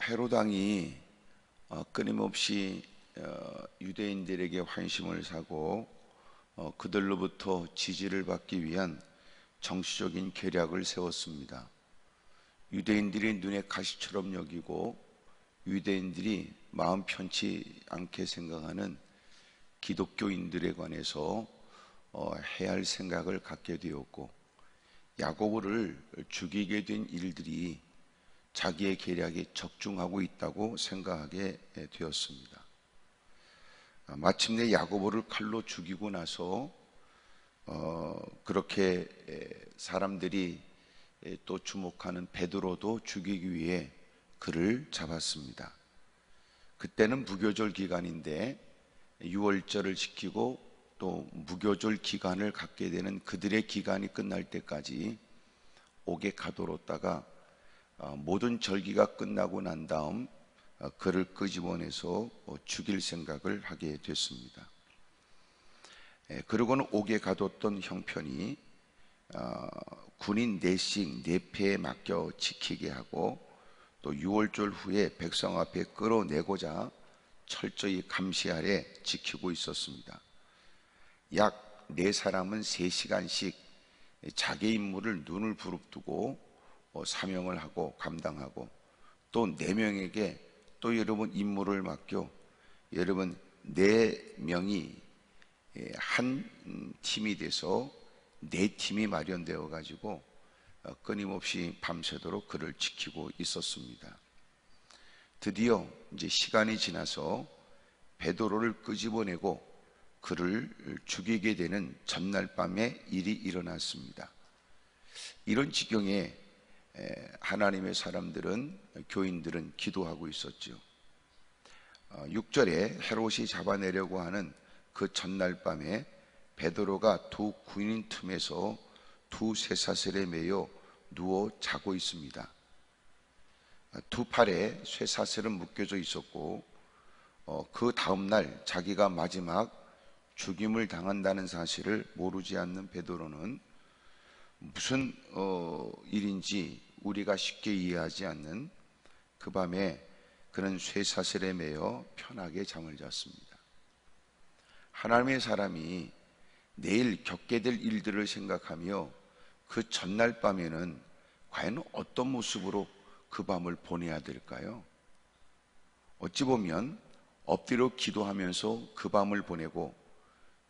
헤롯 왕이 끊임없이 유대인들에게 환심을 사고 그들로부터 지지를 받기 위한 정치적인 계략을 세웠습니다. 유대인들이 눈에 가시처럼 여기고 유대인들이 마음 편치 않게 생각하는 기독교인들에 관해서 해야 할 생각을 갖게 되었고, 야고보를 죽이게 된 일들이 자기의 계략에 적중하고 있다고 생각하게 되었습니다. 마침내 야고보를 칼로 죽이고 나서 그렇게 사람들이 또 주목하는 베드로도 죽이기 위해 그를 잡았습니다. 그때는 무교절 기간인데 유월절을 지키고 또 무교절 기간을 갖게 되는 그들의 기간이 끝날 때까지 옥에 가둬뒀다가 모든 절기가 끝나고 난 다음 그를 끄집어내서 죽일 생각을 하게 됐습니다. 그러고는 옥에 가뒀던 형편이 군인 4씩 4패에 맡겨 지키게 하고, 또 유월절 후에 백성 앞에 끌어내고자 철저히 감시 아래 지키고 있었습니다. 약 4사람은 3시간씩 자기 임무를 눈을 부릅뜨고 사명을 하고 감당하고, 또 4명에게 또 여러분 임무를 맡겨 여러분 4명이 한 팀이 돼서 4팀이 마련되어 가지고 끊임없이 밤새도록 그를 지키고 있었습니다. 드디어 이제 시간이 지나서 베드로를 끄집어내고 그를 죽이게 되는 전날 밤에 일이 일어났습니다. 이런 지경에 하나님의 사람들은, 교인들은 기도하고 있었죠. 6절에 헤롯이 잡아내려고 하는 그 전날 밤에 베드로가 두 군인 틈에서 두 쇠사슬에 매여 누워 자고 있습니다. 두 팔에 쇠사슬은 묶여져 있었고, 그 다음날 자기가 마지막 죽임을 당한다는 사실을 모르지 않는 베드로는 무슨 일인지 우리가 쉽게 이해하지 않는 그 밤에 그는 쇠사슬에 매여 편하게 잠을 잤습니다. 하나님의 사람이 내일 겪게 될 일들을 생각하며 그 전날 밤에는 과연 어떤 모습으로 그 밤을 보내야 될까요? 어찌 보면 엎드려 기도하면서 그 밤을 보내고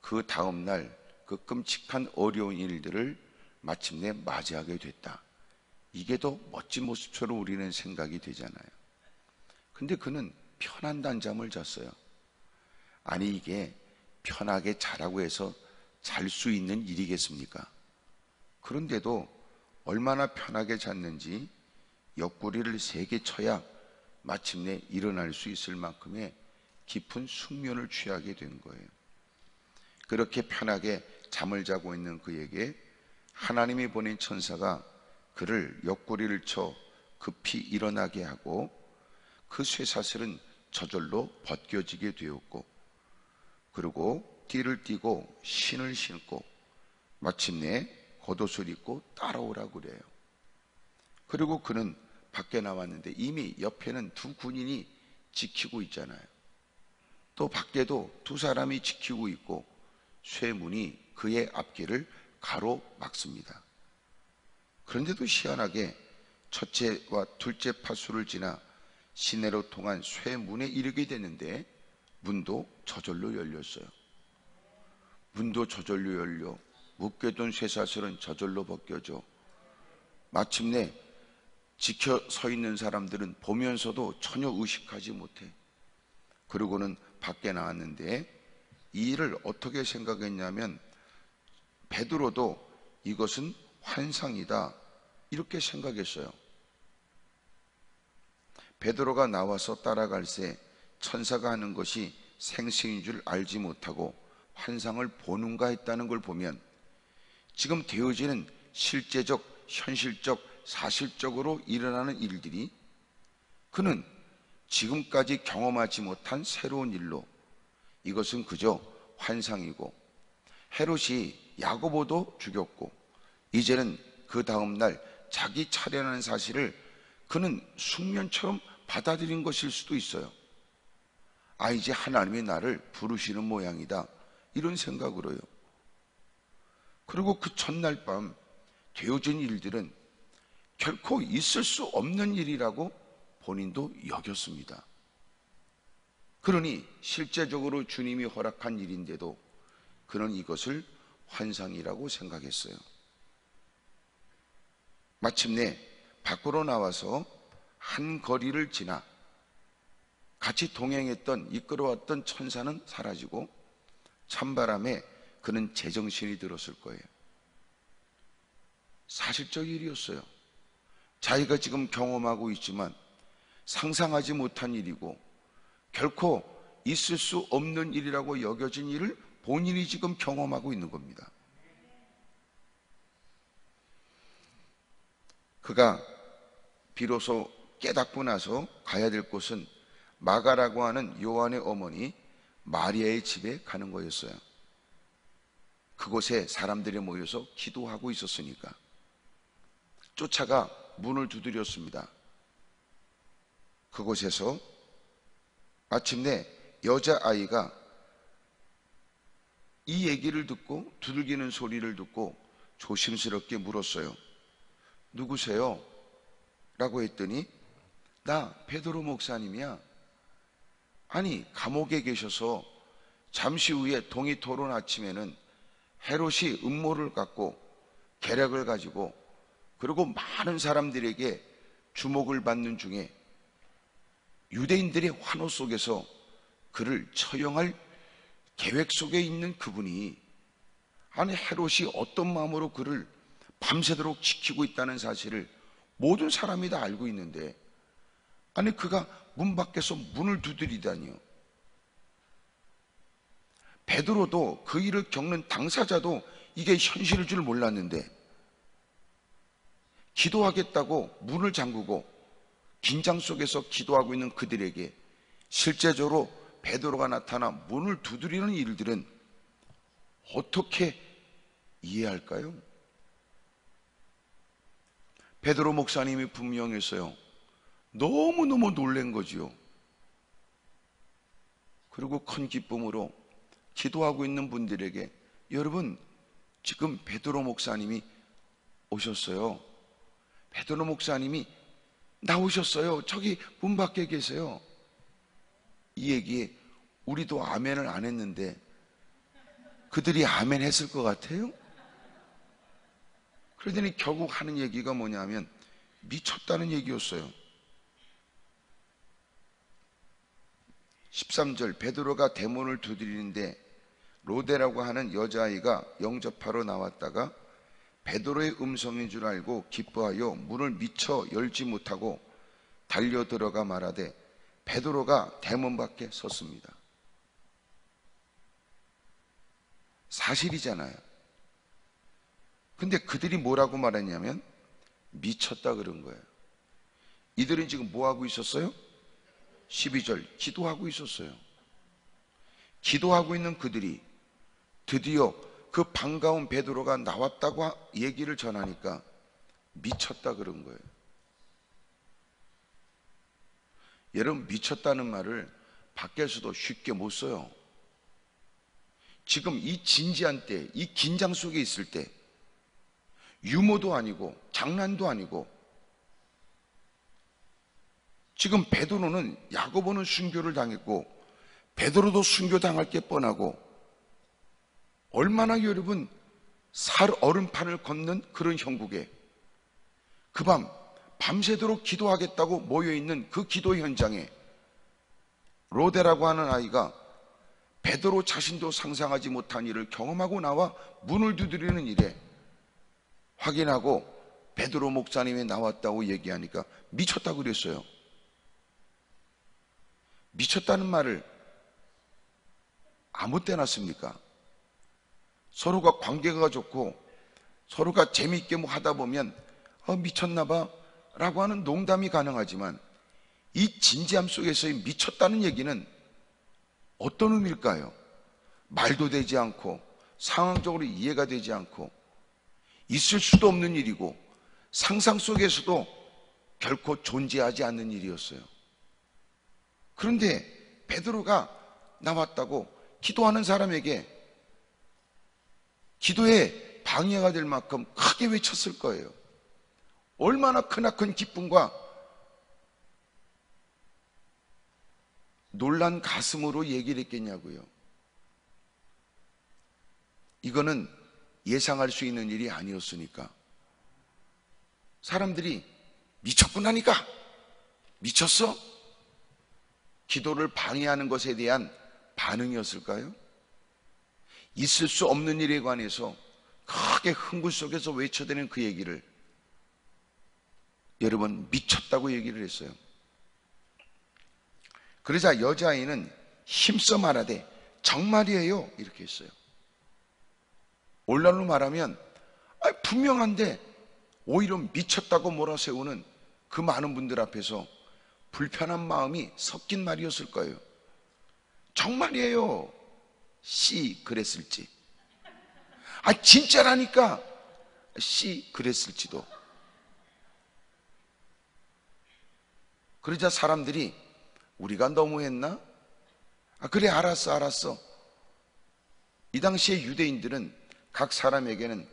그 다음날 그 끔찍한 어려운 일들을 마침내 맞이하게 됐다. 이게 더 멋진 모습처럼 우리는 생각이 되잖아요. 근데 그는 편한 단잠을 잤어요. 아니, 이게 편하게 자라고 해서 잘 수 있는 일이겠습니까? 그런데도 얼마나 편하게 잤는지 옆구리를 3개 쳐야 마침내 일어날 수 있을 만큼의 깊은 숙면을 취하게 된 거예요. 그렇게 편하게 잠을 자고 있는 그에게 하나님이 보낸 천사가 그를 옆구리를 쳐 급히 일어나게 하고, 그 쇠사슬은 저절로 벗겨지게 되었고, 그리고 띠를 띠고 신을 신고 마침내 겉옷을 입고 따라오라고 그래요. 그리고 그는 밖에 나왔는데 이미 옆에는 두 군인이 지키고 있잖아요. 또 밖에도 2사람이 지키고 있고 쇠문이 그의 앞길을 가로막습니다. 그런데도 희한하게 첫째와 둘째 파수를 지나 시내로 통한 쇠문에 이르게 되는데 문도 저절로 열렸어요. 문도 저절로 열려 묶여둔 쇠사슬은 저절로 벗겨져 마침내 지켜 서 있는 사람들은 보면서도 전혀 의식하지 못해. 그러고는 밖에 나왔는데 이 일을 어떻게 생각했냐면 베드로도 이것은 환상이다 이렇게 생각했어요. 베드로가 나와서 따라갈새 천사가 하는 것이 생시인 줄 알지 못하고 환상을 보는가 했다는 걸 보면 지금 되어지는 실제적, 현실적, 사실적으로 일어나는 일들이 그는 지금까지 경험하지 못한 새로운 일로 이것은 그저 환상이고, 헤롯이 야고보도 죽였고 이제는 그 다음날 자기 차례라는 사실을 그는 숙면처럼 받아들인 것일 수도 있어요. 아, 이제 하나님이 나를 부르시는 모양이다, 이런 생각으로요. 그리고 그 첫날 밤 되어진 일들은 결코 있을 수 없는 일이라고 본인도 여겼습니다. 그러니 실제적으로 주님이 허락한 일인데도 그는 이것을 환상이라고 생각했어요. 마침내 밖으로 나와서 한 거리를 지나 같이 동행했던, 이끌어왔던 천사는 사라지고 찬바람에 그는 제정신이 들었을 거예요. 사실적 일이었어요. 자기가 지금 경험하고 있지만 상상하지 못한 일이고 결코 있을 수 없는 일이라고 여겨진 일을 본인이 지금 경험하고 있는 겁니다. 그가 비로소 깨닫고 나서 가야 될 곳은 마가라고 하는 요한의 어머니 마리아의 집에 가는 거였어요. 그곳에 사람들이 모여서 기도하고 있었으니까. 쫓아가 문을 두드렸습니다. 그곳에서 마침내 여자아이가 이 얘기를 듣고, 두들기는 소리를 듣고 조심스럽게 물었어요. 누구세요? 라고 했더니 나 베드로 목사님이야. 아니, 감옥에 계셔서 잠시 후에 동이 토론 아침에는 헤롯이 음모를 갖고 계략을 가지고 그리고 많은 사람들에게 주목을 받는 중에 유대인들의 환호 속에서 그를 처형할 계획 속에 있는 그분이, 아니 헤롯이 어떤 마음으로 그를 밤새도록 지키고 있다는 사실을 모든 사람이 다 알고 있는데, 아니 그가 문 밖에서 문을 두드리다니요. 베드로도 그 일을 겪는 당사자도 이게 현실일 줄 몰랐는데 기도하겠다고 문을 잠그고 긴장 속에서 기도하고 있는 그들에게 실제적으로 베드로가 나타나 문을 두드리는 일들은 어떻게 이해할까요? 베드로 목사님이 분명했어요. 너무너무 놀란 거지요. 그리고 큰 기쁨으로 기도하고 있는 분들에게, 여러분 지금 베드로 목사님이 오셨어요. 베드로 목사님이 나오셨어요. 저기 문 밖에 계세요. 이 얘기에 우리도 아멘을 안 했는데 그들이 아멘 했을 것 같아요? 그러더니 결국 하는 얘기가 뭐냐면 미쳤다는 얘기였어요. 13절, 베드로가 대문을 두드리는데 로데라고 하는 여자아이가 영접하러 나왔다가 베드로의 음성인 줄 알고 기뻐하여 문을 미처 열지 못하고 달려 들어가 말하되 베드로가 대문 밖에 섰습니다. 사실이잖아요. 근데 그들이 뭐라고 말했냐면 미쳤다 그런 거예요. 이들은 지금 뭐 하고 있었어요? 12절, 기도하고 있었어요. 기도하고 있는 그들이 드디어 그 반가운 베드로가 나왔다고 얘기를 전하니까 미쳤다 그런 거예요. 여러분, 미쳤다는 말을 밖에서도 쉽게 못 써요. 지금 이 진지한 때, 이 긴장 속에 있을 때 유머도 아니고 장난도 아니고, 지금 베드로는 야고보는 순교를 당했고 베드로도 순교당할 게 뻔하고, 얼마나 여러분 얼음판을 걷는 그런 형국에 그 밤 밤새도록 기도하겠다고 모여있는 그 기도 현장에 로데라고 하는 아이가 베드로 자신도 상상하지 못한 일을 경험하고 나와 문을 두드리는 일에 확인하고 베드로 목사님이 나왔다고 얘기하니까 미쳤다고 그랬어요. 미쳤다는 말을 아무 때나 씁니까? 서로가 관계가 좋고 서로가 재미있게 뭐 하다 보면 미쳤나봐 라고 하는 농담이 가능하지만, 이 진지함 속에서의 미쳤다는 얘기는 어떤 의미일까요? 말도 되지 않고 상황적으로 이해가 되지 않고 있을 수도 없는 일이고 상상 속에서도 결코 존재하지 않는 일이었어요. 그런데 베드로가 나왔다고 기도하는 사람에게 기도에 방해가 될 만큼 크게 외쳤을 거예요. 얼마나 크나큰 기쁨과 놀란 가슴으로 얘기를 했겠냐고요. 이거는 예상할 수 있는 일이 아니었으니까. 사람들이 미쳤구나니까, 미쳤어? 기도를 방해하는 것에 대한 반응이었을까요? 있을 수 없는 일에 관해서 크게 흥분 속에서 외쳐대는 그 얘기를 여러분 미쳤다고 얘기를 했어요. 그러자 여자아이는 힘써 말하되 정말이에요 이렇게 했어요. 오늘날로 말하면 분명한데 오히려 미쳤다고 몰아세우는 그 많은 분들 앞에서 불편한 마음이 섞인 말이었을 거예요. 정말이에요. 씨 그랬을지, 진짜라니까 씨 그랬을지도. 그러자 사람들이 우리가 너무했나? 그래 알았어. 이 당시에 유대인들은 각 사람에게는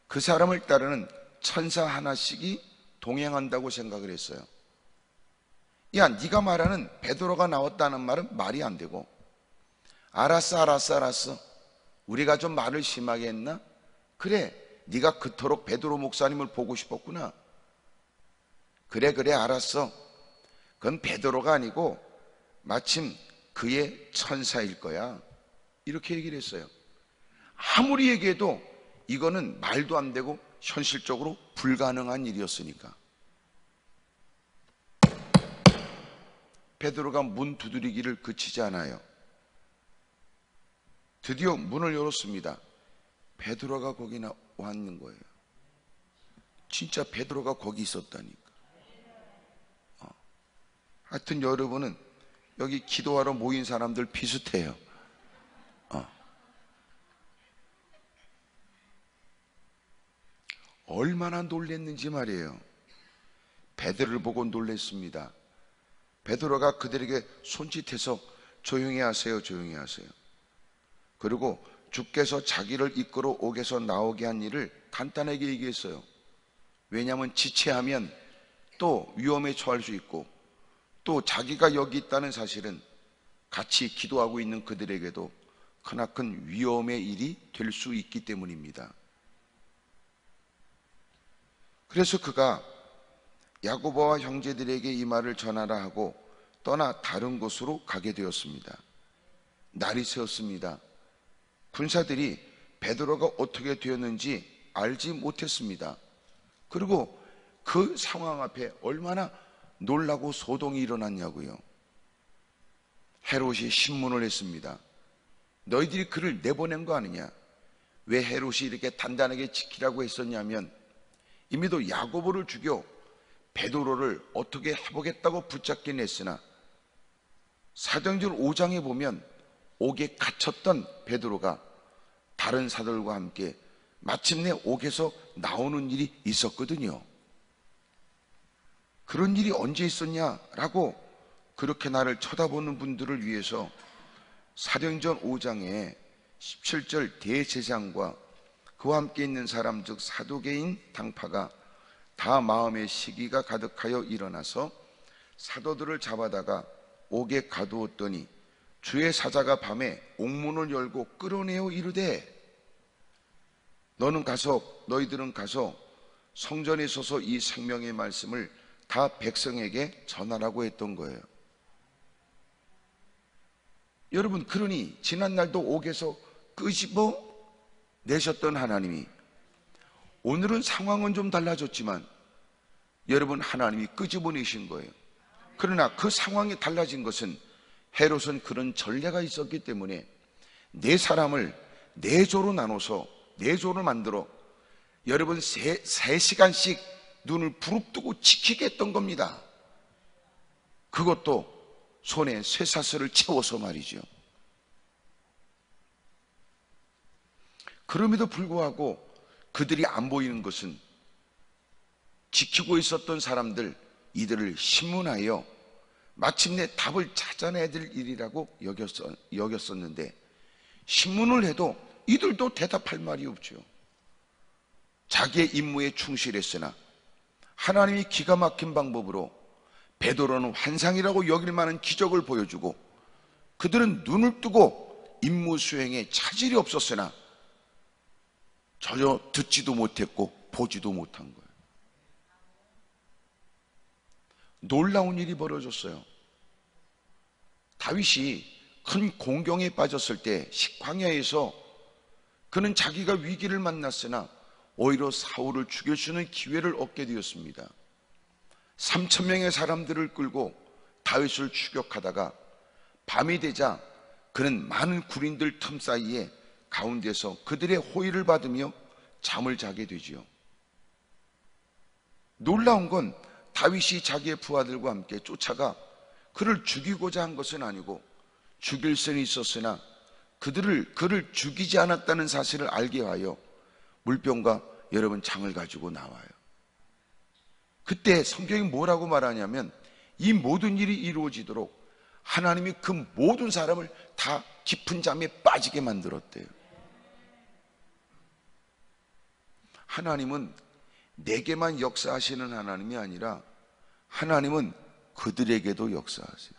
그 사람을 따르는 천사 하나씩이 동행한다고 생각을 했어요. 야, 네가 말하는 베드로가 나왔다는 말은 말이 안 되고, 알았어. 우리가 좀 말을 심하게 했나? 그래, 네가 그토록 베드로 목사님을 보고 싶었구나. 그래, 알았어. 그건 베드로가 아니고 마침 그의 천사일 거야. 이렇게 얘기를 했어요. 아무리 얘기해도 이거는 말도 안 되고 현실적으로 불가능한 일이었으니까. 베드로가 문 두드리기를 그치지 않아요. 드디어 문을 열었습니다. 베드로가 거기 와 있는 거예요. 진짜 베드로가 거기 있었다니까. 하여튼 여러분은 여기 기도하러 모인 사람들 비슷해요. 얼마나 놀랬는지 말이에요. 베드로를 보고 놀랬습니다. 베드로가 그들에게 손짓해서 조용히 하세요. 그리고 주께서 자기를 이끌어 옥에서 나오게 한 일을 간단하게 얘기했어요. 왜냐하면 지체하면 또 위험에 처할 수 있고, 또 자기가 여기 있다는 사실은 같이 기도하고 있는 그들에게도 크나큰 위험의 일이 될 수 있기 때문입니다. 그래서 그가 야고보와 형제들에게 이 말을 전하라 하고 떠나 다른 곳으로 가게 되었습니다. 날이 새었습니다. 군사들이 베드로가 어떻게 되었는지 알지 못했습니다. 그리고 그 상황 앞에 얼마나 놀라고 소동이 일어났냐고요. 헤롯이 신문을 했습니다. 너희들이 그를 내보낸 거 아니냐? 왜 헤롯이 이렇게 단단하게 지키라고 했었냐면, 이미도 야고보를 죽여 베드로를 어떻게 해보겠다고 붙잡긴 했으나 사도행전 5장에 보면 옥에 갇혔던 베드로가 다른 사도들과 함께 마침내 옥에서 나오는 일이 있었거든요. 그런 일이 언제 있었냐라고 그렇게 나를 쳐다보는 분들을 위해서 사도행전 5장에 17절 대제사장과 그와 함께 있는 사람 즉 사두개인 당파가 다 마음의 시기가 가득하여 일어나서 사도들을 잡아다가 옥에 가두었더니 주의 사자가 밤에 옥문을 열고 끌어내어 이르되 너희들은 가서 성전에 서서 이 생명의 말씀을 다 백성에게 전하라고 했던 거예요. 여러분, 그러니 지난날도 옥에서 끄집어 내셨던 하나님이 오늘은 상황은 좀 달라졌지만 여러분, 하나님이 끄집어내신 거예요. 그러나 그 상황이 달라진 것은 헤롯은 그런 전례가 있었기 때문에 네 사람을 네 조로 나눠서 네 조를 만들어 여러분 3시간씩 눈을 부릅뜨고 지키게 했던 겁니다. 그것도 손에 쇠사슬을 채워서 말이죠. 그럼에도 불구하고 그들이 안 보이는 것은 지키고 있었던 사람들, 이들을 신문하여 마침내 답을 찾아내야 될 일이라고 여겼었는데 신문을 해도 이들도 대답할 말이 없죠. 자기의 임무에 충실했으나 하나님이 기가 막힌 방법으로 베드로는 환상이라고 여길 만한 기적을 보여주고 그들은 눈을 뜨고 임무 수행에 차질이 없었으나 전혀 듣지도 못했고 보지도 못한 거예요. 놀라운 일이 벌어졌어요. 다윗이 큰 공경에 빠졌을 때 식광야에서 그는 자기가 위기를 만났으나 오히려 사울을 죽일 수 있는 기회를 얻게 되었습니다. 3,000명의 사람들을 끌고 다윗을 추격하다가 밤이 되자 그는 많은 군인들 틈 사이에 가운데서 그들의 호의를 받으며 잠을 자게 되지요. 놀라운 건 다윗이 자기의 부하들과 함께 쫓아가 그를 죽이고자 한 것은 아니고 죽일 수는 있었으나 그를 죽이지 않았다는 사실을 알게 하여 물병과 여러분 장을 가지고 나와요. 그때 성경이 뭐라고 말하냐면 이 모든 일이 이루어지도록 하나님이 그 모든 사람을 다 깊은 잠에 빠지게 만들었대요. 하나님은 내게만 역사하시는 하나님이 아니라 하나님은 그들에게도 역사하세요.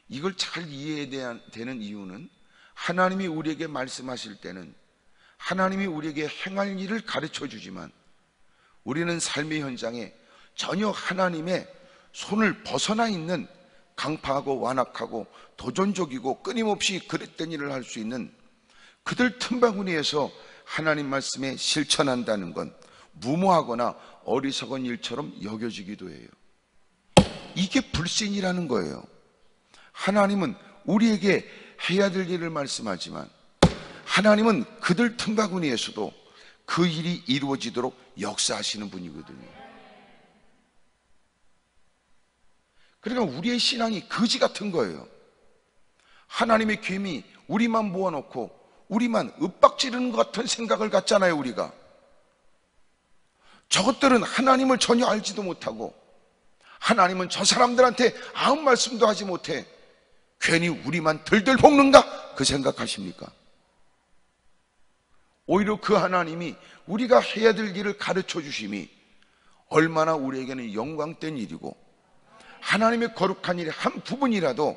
이걸 잘 이해해야 되는 이유는 하나님이 우리에게 말씀하실 때는 하나님이 우리에게 행할 일을 가르쳐 주지만 우리는 삶의 현장에 전혀 하나님의 손을 벗어나 있는 강파하고 완악하고 도전적이고 끊임없이 그릇된 일을 할 수 있는 그들 틈바구니에서 하나님 말씀에 실천한다는 건 무모하거나 어리석은 일처럼 여겨지기도 해요. 이게 불신이라는 거예요. 하나님은 우리에게 해야 될 일을 말씀하지만 하나님은 그들 틈바구니에서도 그 일이 이루어지도록 역사하시는 분이거든요. 그러니까 우리의 신앙이 거지 같은 거예요. 하나님의 귀미 우리만 모아놓고 우리만 윽박지르는 것 같은 생각을 갖잖아요. 우리가 저것들은 하나님을 전혀 알지도 못하고 하나님은 저 사람들한테 아무 말씀도 하지 못해 괜히 우리만 들들 볶는가? 그 생각하십니까? 오히려 그 하나님이 우리가 해야 될 일을 가르쳐 주심이 얼마나 우리에게는 영광된 일이고 하나님의 거룩한 일의 한 부분이라도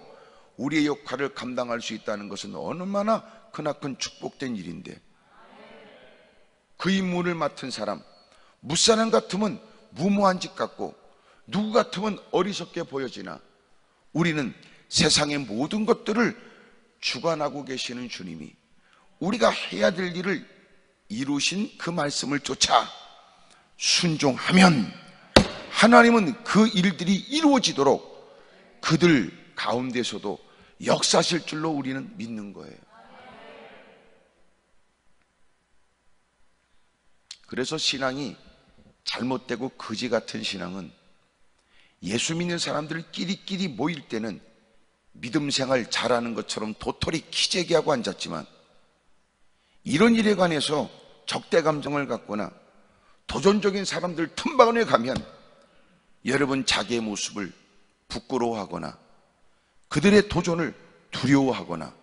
우리의 역할을 감당할 수 있다는 것은 얼마나 크나큰 축복된 일인데 그 임무를 맡은 사람 무사람 같으면 무모한 짓 같고 누구 같으면 어리석게 보여지나 우리는 세상의 모든 것들을 주관하고 계시는 주님이 우리가 해야 될 일을 이루신 그 말씀을 쫓아 순종하면 하나님은 그 일들이 이루어지도록 그들 가운데서도 역사하실 줄로 우리는 믿는 거예요. 그래서 신앙이 잘못되고 거지 같은 신앙은 예수 믿는 사람들 끼리끼리 모일 때는 믿음 생활 잘하는 것처럼 도토리 키재기하고 앉았지만 이런 일에 관해서 적대 감정을 갖거나 도전적인 사람들 틈바구니에 가면 여러분 자기의 모습을 부끄러워하거나 그들의 도전을 두려워하거나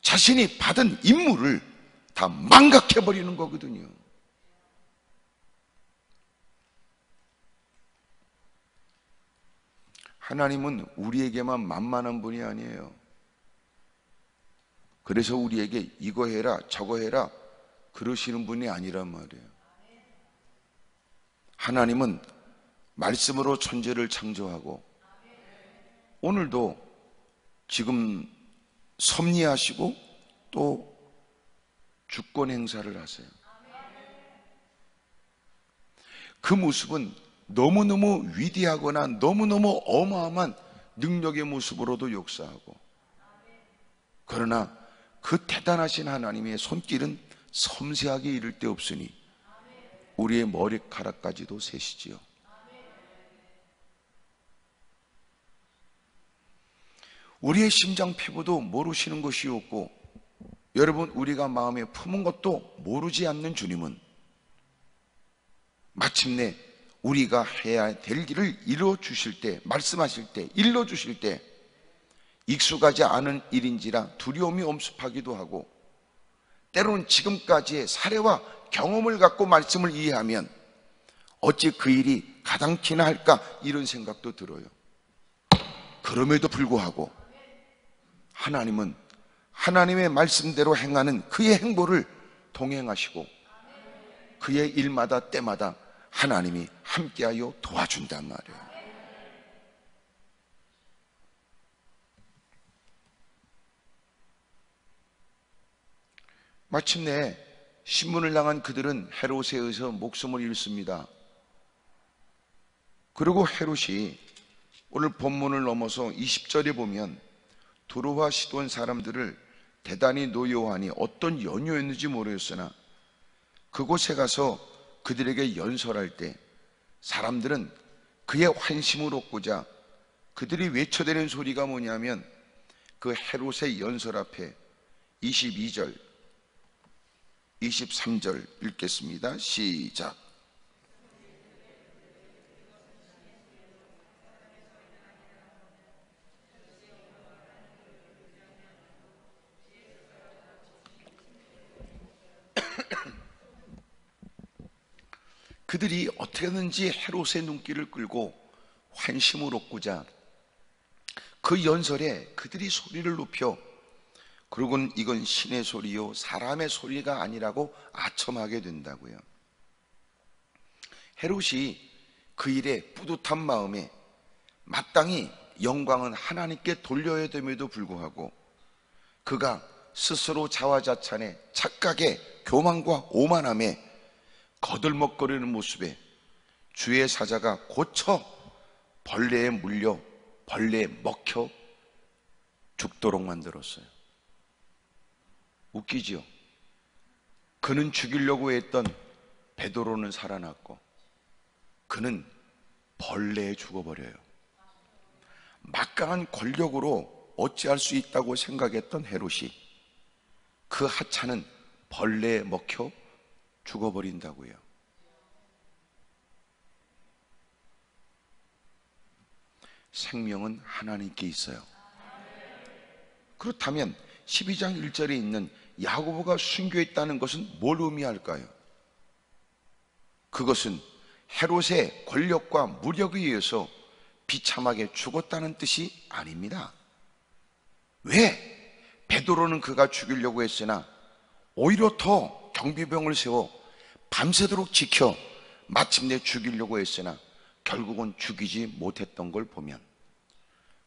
자신이 받은 임무를 다 망각해버리는 거거든요. 하나님은 우리에게만 만만한 분이 아니에요. 그래서 우리에게 이거 해라 저거 해라 그러시는 분이 아니란 말이에요. 하나님은 말씀으로 천지를 창조하고 오늘도 지금 섭리하시고 또 주권 행사를 하세요. 그 모습은 너무너무 위대하거나 너무너무 어마어마한 능력의 모습으로도 역사하고 그러나 그 대단하신 하나님의 손길은 섬세하게 이를 데 없으니 우리의 머리카락까지도 세시지요. 우리의 심장 피부도 모르시는 것이 없고 여러분 우리가 마음에 품은 것도 모르지 않는 주님은 마침내 우리가 해야 될 일을 이루어 주실 때, 말씀하실 때, 일러 주실 때 익숙하지 않은 일인지라 두려움이 엄습하기도 하고, 때로는 지금까지의 사례와 경험을 갖고 말씀을 이해하면 어찌 그 일이 가당키나 할까, 이런 생각도 들어요. 그럼에도 불구하고 하나님은 하나님의 말씀대로 행하는 그의 행보를 동행하시고 그의 일마다 때마다 하나님이 함께하여 도와준단 말이에요. 마침내 신문을 당한 그들은 헤롯에 의해서 목숨을 잃습니다. 그리고 헤롯이 오늘 본문을 넘어서 20절에 보면 두로와 시돈 사람들을 대단히 노여워하니 어떤 연유였는지 모르겠으나 그곳에 가서 그들에게 연설할 때 사람들은 그의 환심을 얻고자 그들이 외쳐대는 소리가 뭐냐면 그 헤롯의 연설 앞에 22절, 23절 읽겠습니다. 시작. 그들이 어떻게든지 헤롯의 눈길을 끌고 환심을 얻고자 그 연설에 그들이 소리를 높여, 그러고는 이건 신의 소리요 사람의 소리가 아니라고 아첨하게 된다고요. 헤롯이 그 일에 뿌듯한 마음에 마땅히 영광은 하나님께 돌려야 됨에도 불구하고 그가 스스로 자화자찬에 착각에 교만과 오만함에 거들먹거리는 모습에 주의 사자가 고쳐 벌레에 물려 벌레에 먹혀 죽도록 만들었어요. 웃기지요? 그는 죽이려고 했던 베드로는 살아났고 그는 벌레에 죽어버려요. 막강한 권력으로 어찌할 수 있다고 생각했던 헤롯이 그 하찮은 벌레에 먹혀 죽어버린다고요. 생명은 하나님께 있어요. 그렇다면 12장 1절에 있는 야고보가 순교했다는 것은 뭘 의미할까요? 그것은 헤롯의 권력과 무력에 의해서 비참하게 죽었다는 뜻이 아닙니다. 왜? 베드로는 그가 죽이려고 했으나 오히려 더 경비병을 세워 밤새도록 지켜 마침내 죽이려고 했으나 결국은 죽이지 못했던 걸 보면,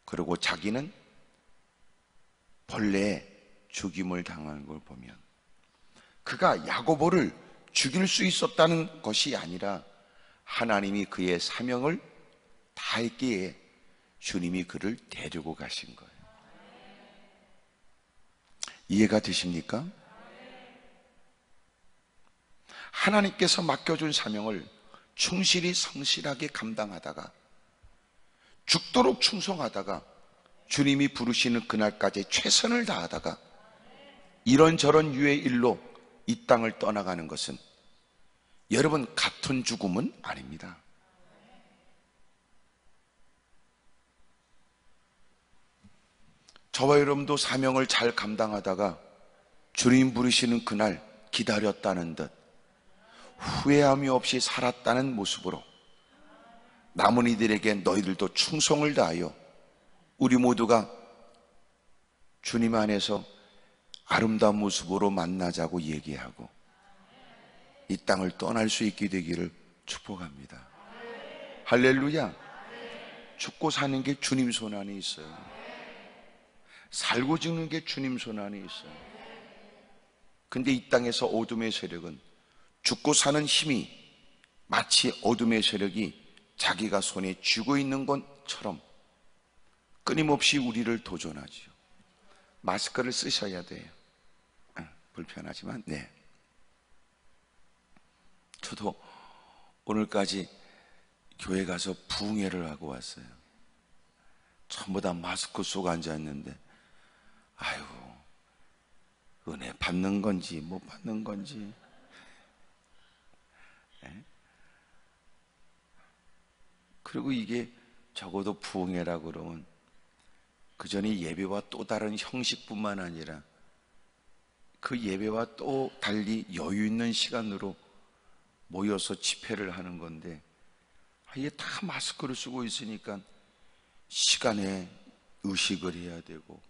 그리고 자기는 벌레에 죽임을 당한 걸 보면 그가 야고보를 죽일 수 있었다는 것이 아니라 하나님이 그의 사명을 다했기에 주님이 그를 데리고 가신 거예요. 이해가 되십니까? 하나님께서 맡겨준 사명을 충실히 성실하게 감당하다가 죽도록 충성하다가 주님이 부르시는 그날까지 최선을 다하다가 이런저런 유의 일로 이 땅을 떠나가는 것은 여러분 같은 죽음은 아닙니다. 저와 여러분도 사명을 잘 감당하다가 주님 부르시는 그날 기다렸다는 듯 후회함이 없이 살았다는 모습으로 남은 이들에게 너희들도 충성을 다하여 우리 모두가 주님 안에서 아름다운 모습으로 만나자고 얘기하고 이 땅을 떠날 수 있게 되기를 축복합니다. 할렐루야. 죽고 사는 게 주님 손 안에 있어요. 살고 죽는 게 주님 손 안에 있어요. 근데 이 땅에서 어둠의 세력은 죽고 사는 힘이 마치 어둠의 세력이 자기가 손에 쥐고 있는 것처럼 끊임없이 우리를 도전하죠. 마스크를 쓰셔야 돼요. 불편하지만 네. 저도 오늘까지 교회 가서 부흥회를 하고 왔어요. 전부 다 마스크 속 앉아있는데 아유, 은혜 받는 건지 못 받는 건지. 네? 그리고 이게 적어도 부흥회라 그러면 그 전에 예배와 또 다른 형식뿐만 아니라 그 예배와 또 달리 여유 있는 시간으로 모여서 집회를 하는 건데, 이게 다 마스크를 쓰고 있으니까 시간에 의식을 해야 되고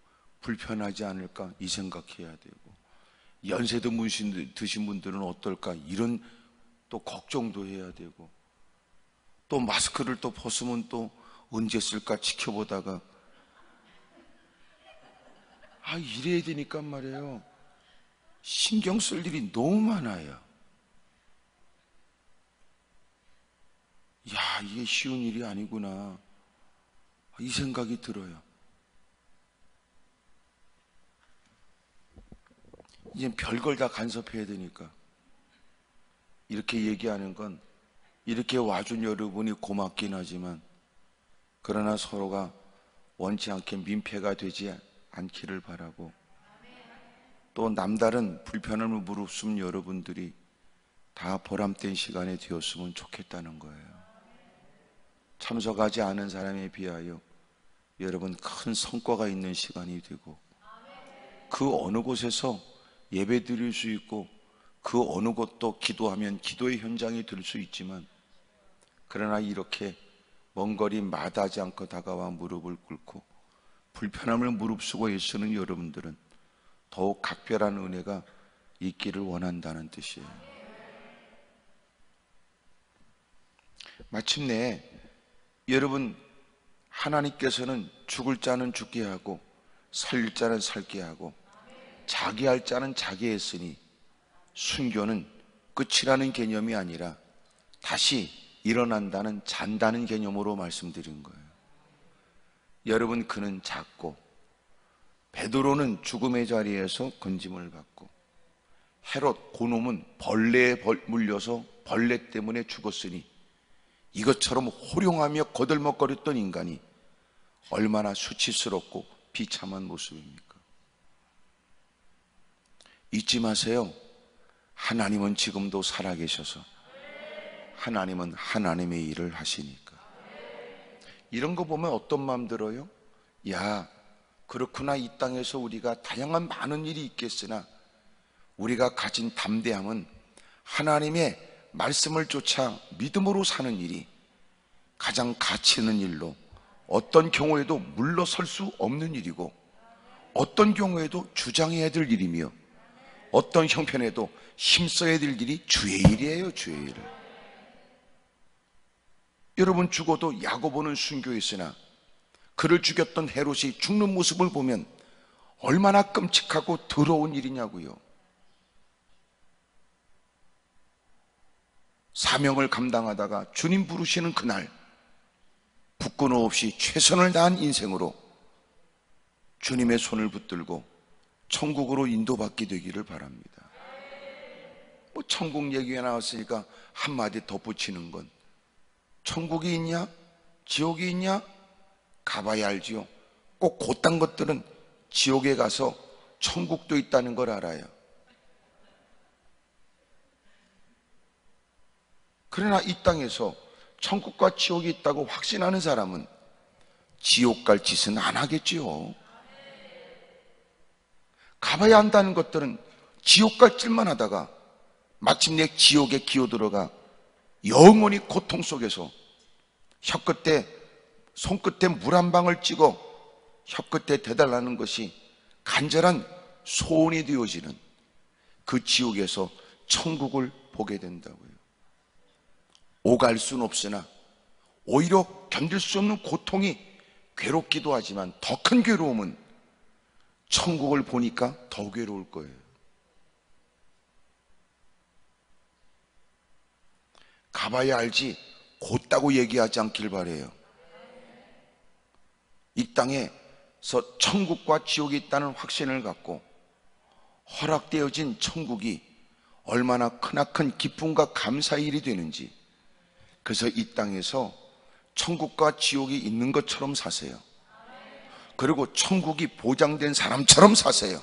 불편하지 않을까 이 생각해야 되고, 연세도 드신 분들은 어떨까 이런 또 걱정도 해야 되고, 또 마스크를 또 벗으면 또 언제 쓸까 지켜보다가 이래야 되니까 말이에요. 신경 쓸 일이 너무 많아요. 야, 이게 쉬운 일이 아니구나 이 생각이 들어요. 이제 별걸 다 간섭해야 되니까 이렇게 얘기하는 건, 이렇게 와준 여러분이 고맙긴 하지만 그러나 서로가 원치 않게 민폐가 되지 않기를 바라고, 또 남다른 불편함을 무릅쓴 여러분들이 다 보람된 시간이 되었으면 좋겠다는 거예요. 참석하지 않은 사람에 비하여 여러분 큰 성과가 있는 시간이 되고, 그 어느 곳에서 예배 드릴 수 있고 그 어느 곳도 기도하면 기도의 현장이 될 수 있지만, 그러나 이렇게 먼 거리 마다하지 않고 다가와 무릎을 꿇고 불편함을 무릅쓰고 애쓰는 여러분들은 더욱 각별한 은혜가 있기를 원한다는 뜻이에요. 마침내 여러분, 하나님께서는 죽을 자는 죽게 하고 살 자는 살게 하고 자기할 자는 자기 했으니, 순교는 끝이라는 개념이 아니라 다시 일어난다는, 잔다는 개념으로 말씀드린 거예요. 여러분, 그는 잤고 베드로는 죽음의 자리에서 건짐을 받고, 헤롯 고놈은 벌레에 물려서 벌레 때문에 죽었으니, 이것처럼 호령하며 거들먹거렸던 인간이 얼마나 수치스럽고 비참한 모습입니까? 잊지 마세요. 하나님은 지금도 살아계셔서 하나님은 하나님의 일을 하시니까. 이런 거 보면 어떤 마음 들어요? 야, 그렇구나. 이 땅에서 우리가 다양한 많은 일이 있겠으나 우리가 가진 담대함은 하나님의 말씀을 쫓아 믿음으로 사는 일이 가장 가치 있는 일로, 어떤 경우에도 물러설 수 없는 일이고, 어떤 경우에도 주장해야 될 일이며, 어떤 형편에도 힘써야 될 일이 주의 일이에요. 주의 일. 여러분, 죽어도 야고보는 순교했으나 그를 죽였던 헤롯이 죽는 모습을 보면 얼마나 끔찍하고 더러운 일이냐고요. 사명을 감당하다가 주님 부르시는 그날 굳건함 없이 최선을 다한 인생으로 주님의 손을 붙들고 천국으로 인도받게 되기를 바랍니다. 천국 얘기가 나왔으니까 한마디 덧붙이는 건, 천국이 있냐? 지옥이 있냐? 가봐야 알지요. 꼭 그딴 것들은 지옥에 가서 천국도 있다는 걸 알아요. 그러나 이 땅에서 천국과 지옥이 있다고 확신하는 사람은 지옥 갈 짓은 안 하겠지요. 가봐야 한다는 것들은 지옥 갈 짓만 하다가 마침내 지옥에 기어들어가 영원히 고통 속에서 손끝에 물 한 방울 찍어 혀끝에 대달라는 것이 간절한 소원이 되어지는 그 지옥에서 천국을 보게 된다고요. 오갈 수는 없으나 오히려 견딜 수 없는 고통이 괴롭기도 하지만 더 큰 괴로움은 천국을 보니까 더 괴로울 거예요. 가봐야 알지 곧다고 얘기하지 않길 바라요. 이 땅에서 천국과 지옥이 있다는 확신을 갖고 허락되어진 천국이 얼마나 크나큰 기쁨과 감사의 일이 되는지, 그래서 이 땅에서 천국과 지옥이 있는 것처럼 사세요. 그리고 천국이 보장된 사람처럼 사세요.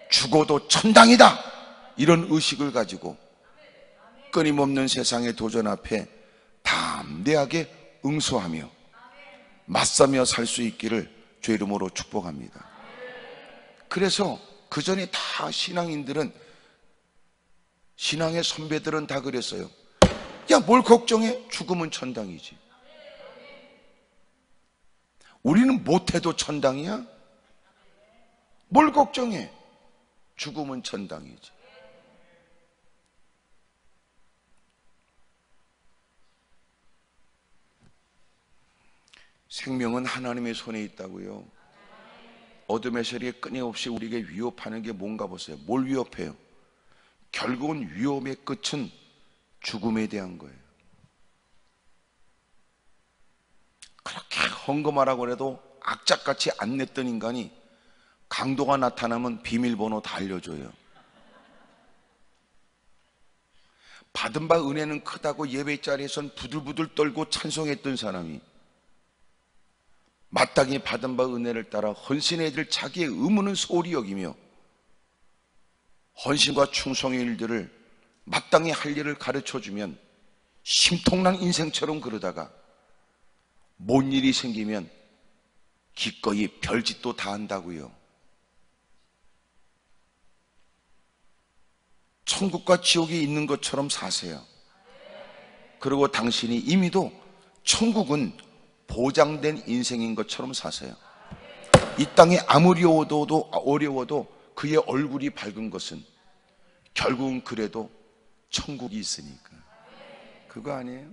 죽어도 천당이다, 이런 의식을 가지고 끊임없는 세상의 도전 앞에 담대하게 응수하며 맞서며 살 수 있기를 주의 이름으로 축복합니다. 그래서 그 전에 다 신앙인들은, 신앙의 선배들은 다 그랬어요. 야, 뭘 걱정해? 죽으면 천당이지. 우리는 못해도 천당이야? 뭘 걱정해? 죽으면 천당이지. 생명은 하나님의 손에 있다고요. 어둠의 세력이 끊임없이 우리에게 위협하는 게 뭔가 보세요. 뭘 위협해요? 결국은 위협의 끝은 죽음에 대한 거예요. 그렇게 헌금하라고 해도 악착같이 안 냈던 인간이 강도가 나타나면 비밀번호 다 알려줘요. 받은 바 은혜는 크다고 예배 자리에선 부들부들 떨고 찬송했던 사람이 마땅히 받은 바 은혜를 따라 헌신해야 될 자기의 의무는 소홀히 여기며 헌신과 충성의 일들을 마땅히 할 일을 가르쳐주면 심통난 인생처럼 그러다가 뭔 일이 생기면 기꺼이 별짓도 다 한다고요. 천국과 지옥이 있는 것처럼 사세요. 그리고 당신이 이미도 천국은 보장된 인생인 것처럼 사세요. 이 땅에 아무리 어려워도 그의 얼굴이 밝은 것은 결국은 그래도 천국이 있으니까. 그거 아니에요?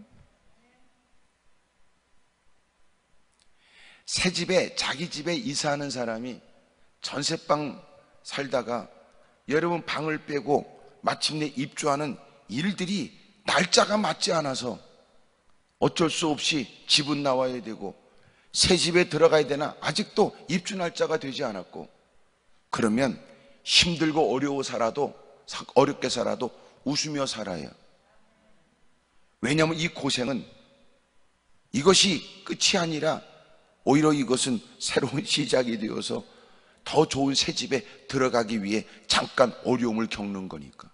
새 집에, 자기 집에 이사하는 사람이 전셋방 살다가 여러분 방을 빼고 마침내 입주하는 일들이 날짜가 맞지 않아서 어쩔 수 없이 집은 나와야 되고 새 집에 들어가야 되나 아직도 입주 날짜가 되지 않았고, 그러면 힘들고 어렵게 살아도 웃으며 살아요. 왜냐하면 이 고생은 이것이 끝이 아니라 오히려 이것은 새로운 시작이 되어서 더 좋은 새 집에 들어가기 위해 잠깐 어려움을 겪는 거니까.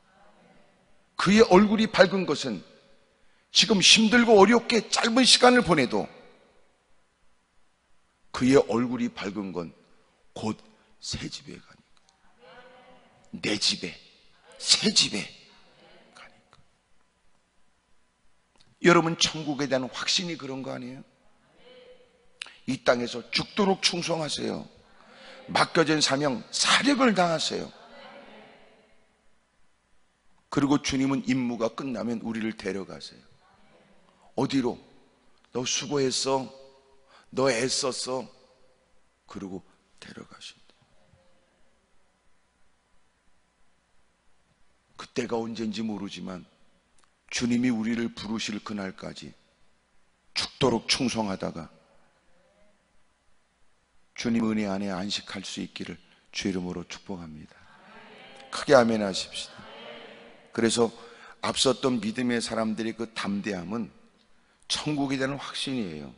그의 얼굴이 밝은 것은 지금 힘들고 어렵게 짧은 시간을 보내도 그의 얼굴이 밝은 건 곧 새 집에 가니까. 내 집에, 새 집에 가니까. 여러분 천국에 대한 확신이 그런 거 아니에요? 이 땅에서 죽도록 충성하세요. 맡겨진 사명 사력을 다하세요. 그리고 주님은 임무가 끝나면 우리를 데려가세요. 어디로? 너 수고했어, 너 애썼어. 그리고 데려가신다. 그때가 언젠지 모르지만 주님이 우리를 부르실 그날까지 죽도록 충성하다가 주님 은혜 안에 안식할 수 있기를 주 이름으로 축복합니다. 크게 아멘 하십시다. 그래서 앞섰던 믿음의 사람들의 그 담대함은 천국에 대한 확신이에요.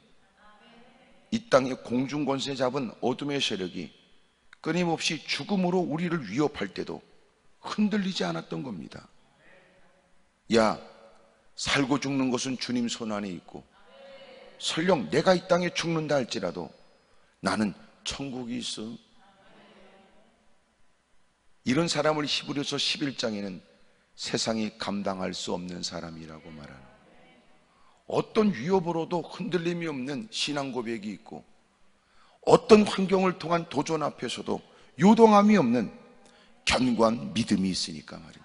이 땅에 공중권세 잡은 어둠의 세력이 끊임없이 죽음으로 우리를 위협할 때도 흔들리지 않았던 겁니다. 야, 살고 죽는 것은 주님 손 안에 있고 설령 내가 이 땅에 죽는다 할지라도 나는 천국이 있어. 이런 사람을 히브리서 11장에는 세상이 감당할 수 없는 사람이라고 말하는, 어떤 위협으로도 흔들림이 없는 신앙 고백이 있고 어떤 환경을 통한 도전 앞에서도 요동함이 없는 견고한 믿음이 있으니까 말입니다.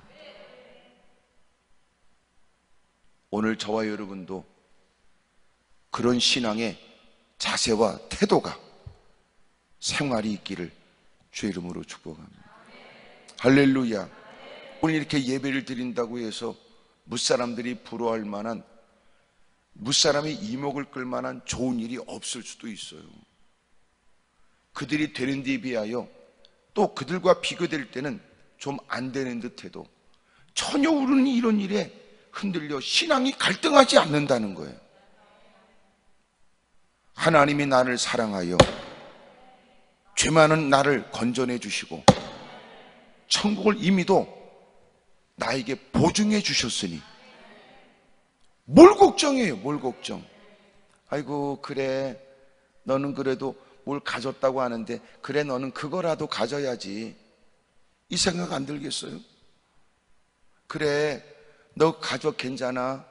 오늘 저와 여러분도 그런 신앙의 자세와 태도가 생활이 있기를 주 이름으로 축복합니다. 할렐루야. 오늘 이렇게 예배를 드린다고 해서 무사람들이 부러워할 만한, 무사람이 이목을 끌 만한 좋은 일이 없을 수도 있어요. 그들이 되는 데 비하여 또 그들과 비교될 때는 좀 안 되는 듯해도 전혀 우리는 이런 일에 흔들려 신앙이 갈등하지 않는다는 거예요. 하나님이 나를 사랑하여 죄 많은 나를 건져내 주시고 천국을 이미도 나에게 보증해 주셨으니 뭘 걱정해요? 뭘 걱정? 아이고 그래 너는 그래도 뭘 가졌다고 하는데 그래 너는 그거라도 가져야지, 이 생각 안 들겠어요? 그래 너 가져 괜찮아.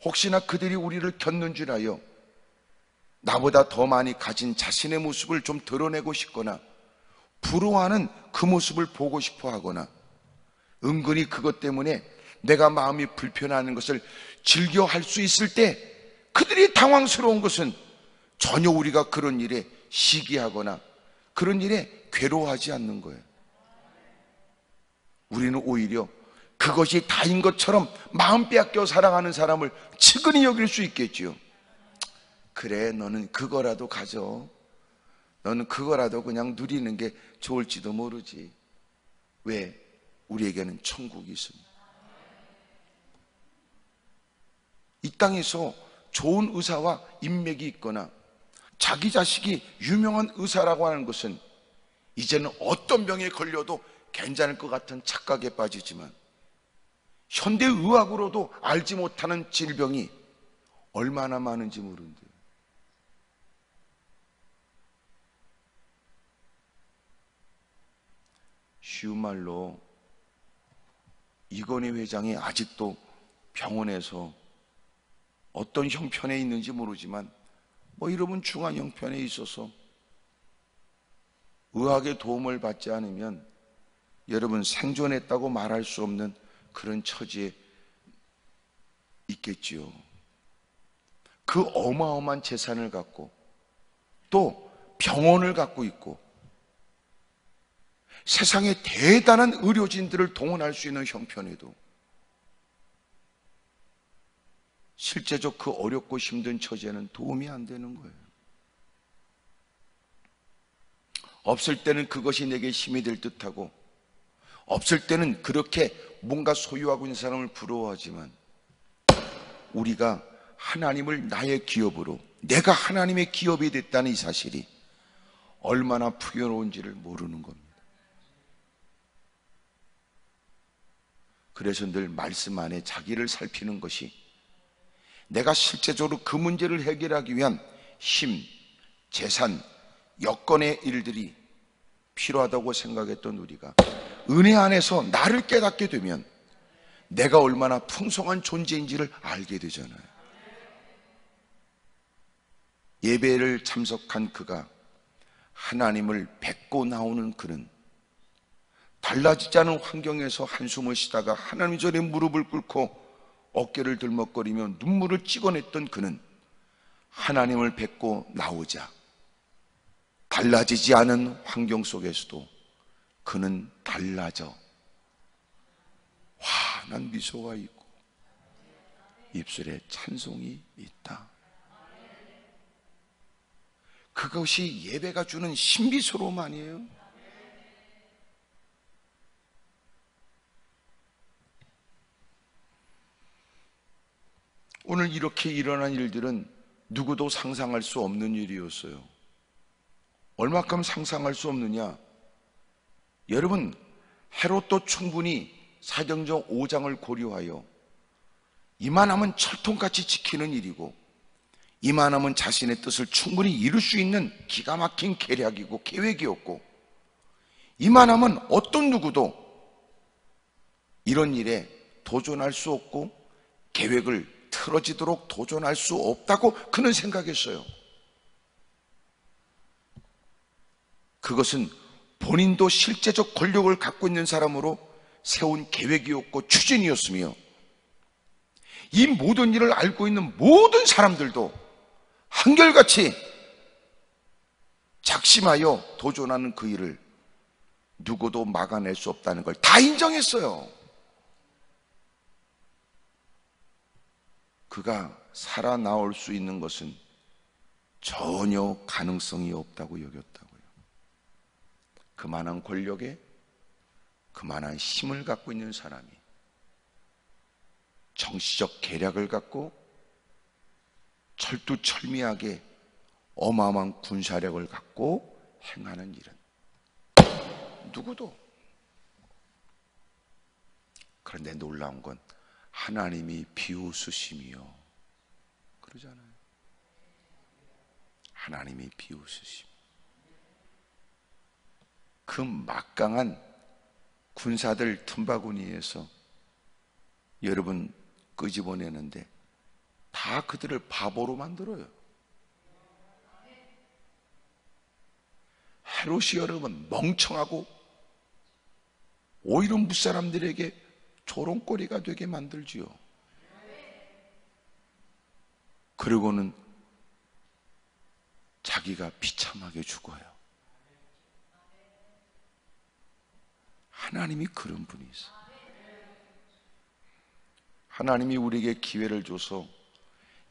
혹시나 그들이 우리를 겪는 줄 알아요. 나보다 더 많이 가진 자신의 모습을 좀 드러내고 싶거나 부러워하는 그 모습을 보고 싶어 하거나 은근히 그것 때문에 내가 마음이 불편하는 것을 즐겨 할 수 있을 때 그들이 당황스러운 것은 전혀 우리가 그런 일에 시기하거나 그런 일에 괴로워하지 않는 거예요. 우리는 오히려 그것이 다인 것처럼 마음 빼앗겨 살아가는 사람을 측은히 여길 수 있겠지요. 그래 너는 그거라도 가져. 너는 그거라도 그냥 누리는 게 좋을지도 모르지. 왜? 우리에게는 천국이 있습니다. 이 땅에서 좋은 의사와 인맥이 있거나 자기 자식이 유명한 의사라고 하는 것은 이제는 어떤 병에 걸려도 괜찮을 것 같은 착각에 빠지지만 현대의학으로도 알지 못하는 질병이 얼마나 많은지 모른대요. 쉬운 말로 이건희 회장이 아직도 병원에서 어떤 형편에 있는지 모르지만 여러분 중환 형편에 있어서 의학의 도움을 받지 않으면 여러분 생존했다고 말할 수 없는 그런 처지에 있겠지요. 그 어마어마한 재산을 갖고 또 병원을 갖고 있고 세상에 대단한 의료진들을 동원할 수 있는 형편에도 실제적 그 어렵고 힘든 처지에는 도움이 안 되는 거예요. 없을 때는 그것이 내게 힘이 될 듯하고 없을 때는 그렇게 뭔가 소유하고 있는 사람을 부러워하지만 우리가 하나님을 나의 기업으로 내가 하나님의 기업이 됐다는 이 사실이 얼마나 풍요로운지를 모르는 겁니다. 그래서 늘 말씀 안에 자기를 살피는 것이 내가 실제적으로 그 문제를 해결하기 위한 힘, 재산, 여건의 일들이 필요하다고 생각했던 우리가 은혜 안에서 나를 깨닫게 되면 내가 얼마나 풍성한 존재인지를 알게 되잖아요. 예배를 참석한 그가 하나님을 뵙고 나오는 그는 달라지지 않은 환경에서 한숨을 쉬다가 하나님 전에 무릎을 꿇고 어깨를 들먹거리며 눈물을 찍어냈던 그는 하나님을 뵙고 나오자 달라지지 않은 환경 속에서도 그는 달라져 환한 미소가 있고 입술에 찬송이 있다. 그것이 예배가 주는 신비스러움 아니에요? 오늘 이렇게 일어난 일들은 누구도 상상할 수 없는 일이었어요. 얼마큼 상상할 수 없느냐? 여러분, 헤롯도 충분히 사도행전 5장을 고려하여 이만하면 철통같이 지키는 일이고 이만하면 자신의 뜻을 충분히 이룰 수 있는 기가 막힌 계략이고 계획이었고 이만하면 어떤 누구도 이런 일에 도전할 수 없고 계획을 틀어지도록 도전할 수 없다고 그는 생각했어요. 그것은 본인도 실제적 권력을 갖고 있는 사람으로 세운 계획이었고 추진이었으며 이 모든 일을 알고 있는 모든 사람들도 한결같이 작심하여 도전하는 그 일을 누구도 막아낼 수 없다는 걸 다 인정했어요. 그가 살아나올 수 있는 것은 전혀 가능성이 없다고 여겼다고요. 그만한 권력에 그만한 힘을 갖고 있는 사람이 정치적 계략을 갖고 철두철미하게 어마어마한 군사력을 갖고 행하는 일은 누구도. 그런데 놀라운 건 하나님이 비웃으심이요 그러잖아요. 하나님이 비웃으십니다. 그 막강한 군사들 틈바구니에서 여러분 끄집어내는데 다 그들을 바보로 만들어요. 헤롯이 여러분 멍청하고 오히려 무사람들에게 조롱거리가 되게 만들지요. 그리고는 자기가 비참하게 죽어요. 하나님이 그런 분이세요. 하나님이 우리에게 기회를 줘서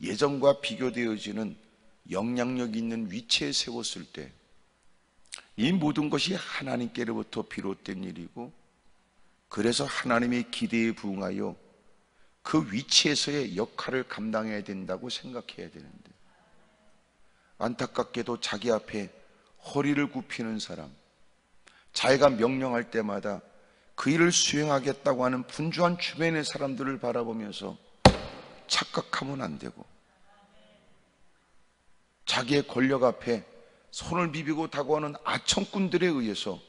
예전과 비교되어지는 영향력 있는 위치에 세웠을 때 이 모든 것이 하나님께로부터 비롯된 일이고, 그래서 하나님의 기대에 부응하여 그 위치에서의 역할을 감당해야 된다고 생각해야 되는데, 안타깝게도 자기 앞에 허리를 굽히는 사람, 자기가 명령할 때마다 그 일을 수행하겠다고 하는 분주한 주변의 사람들을 바라보면서 착각하면 안 되고, 자기의 권력 앞에 손을 비비고 다가오는 아청꾼들에 의해서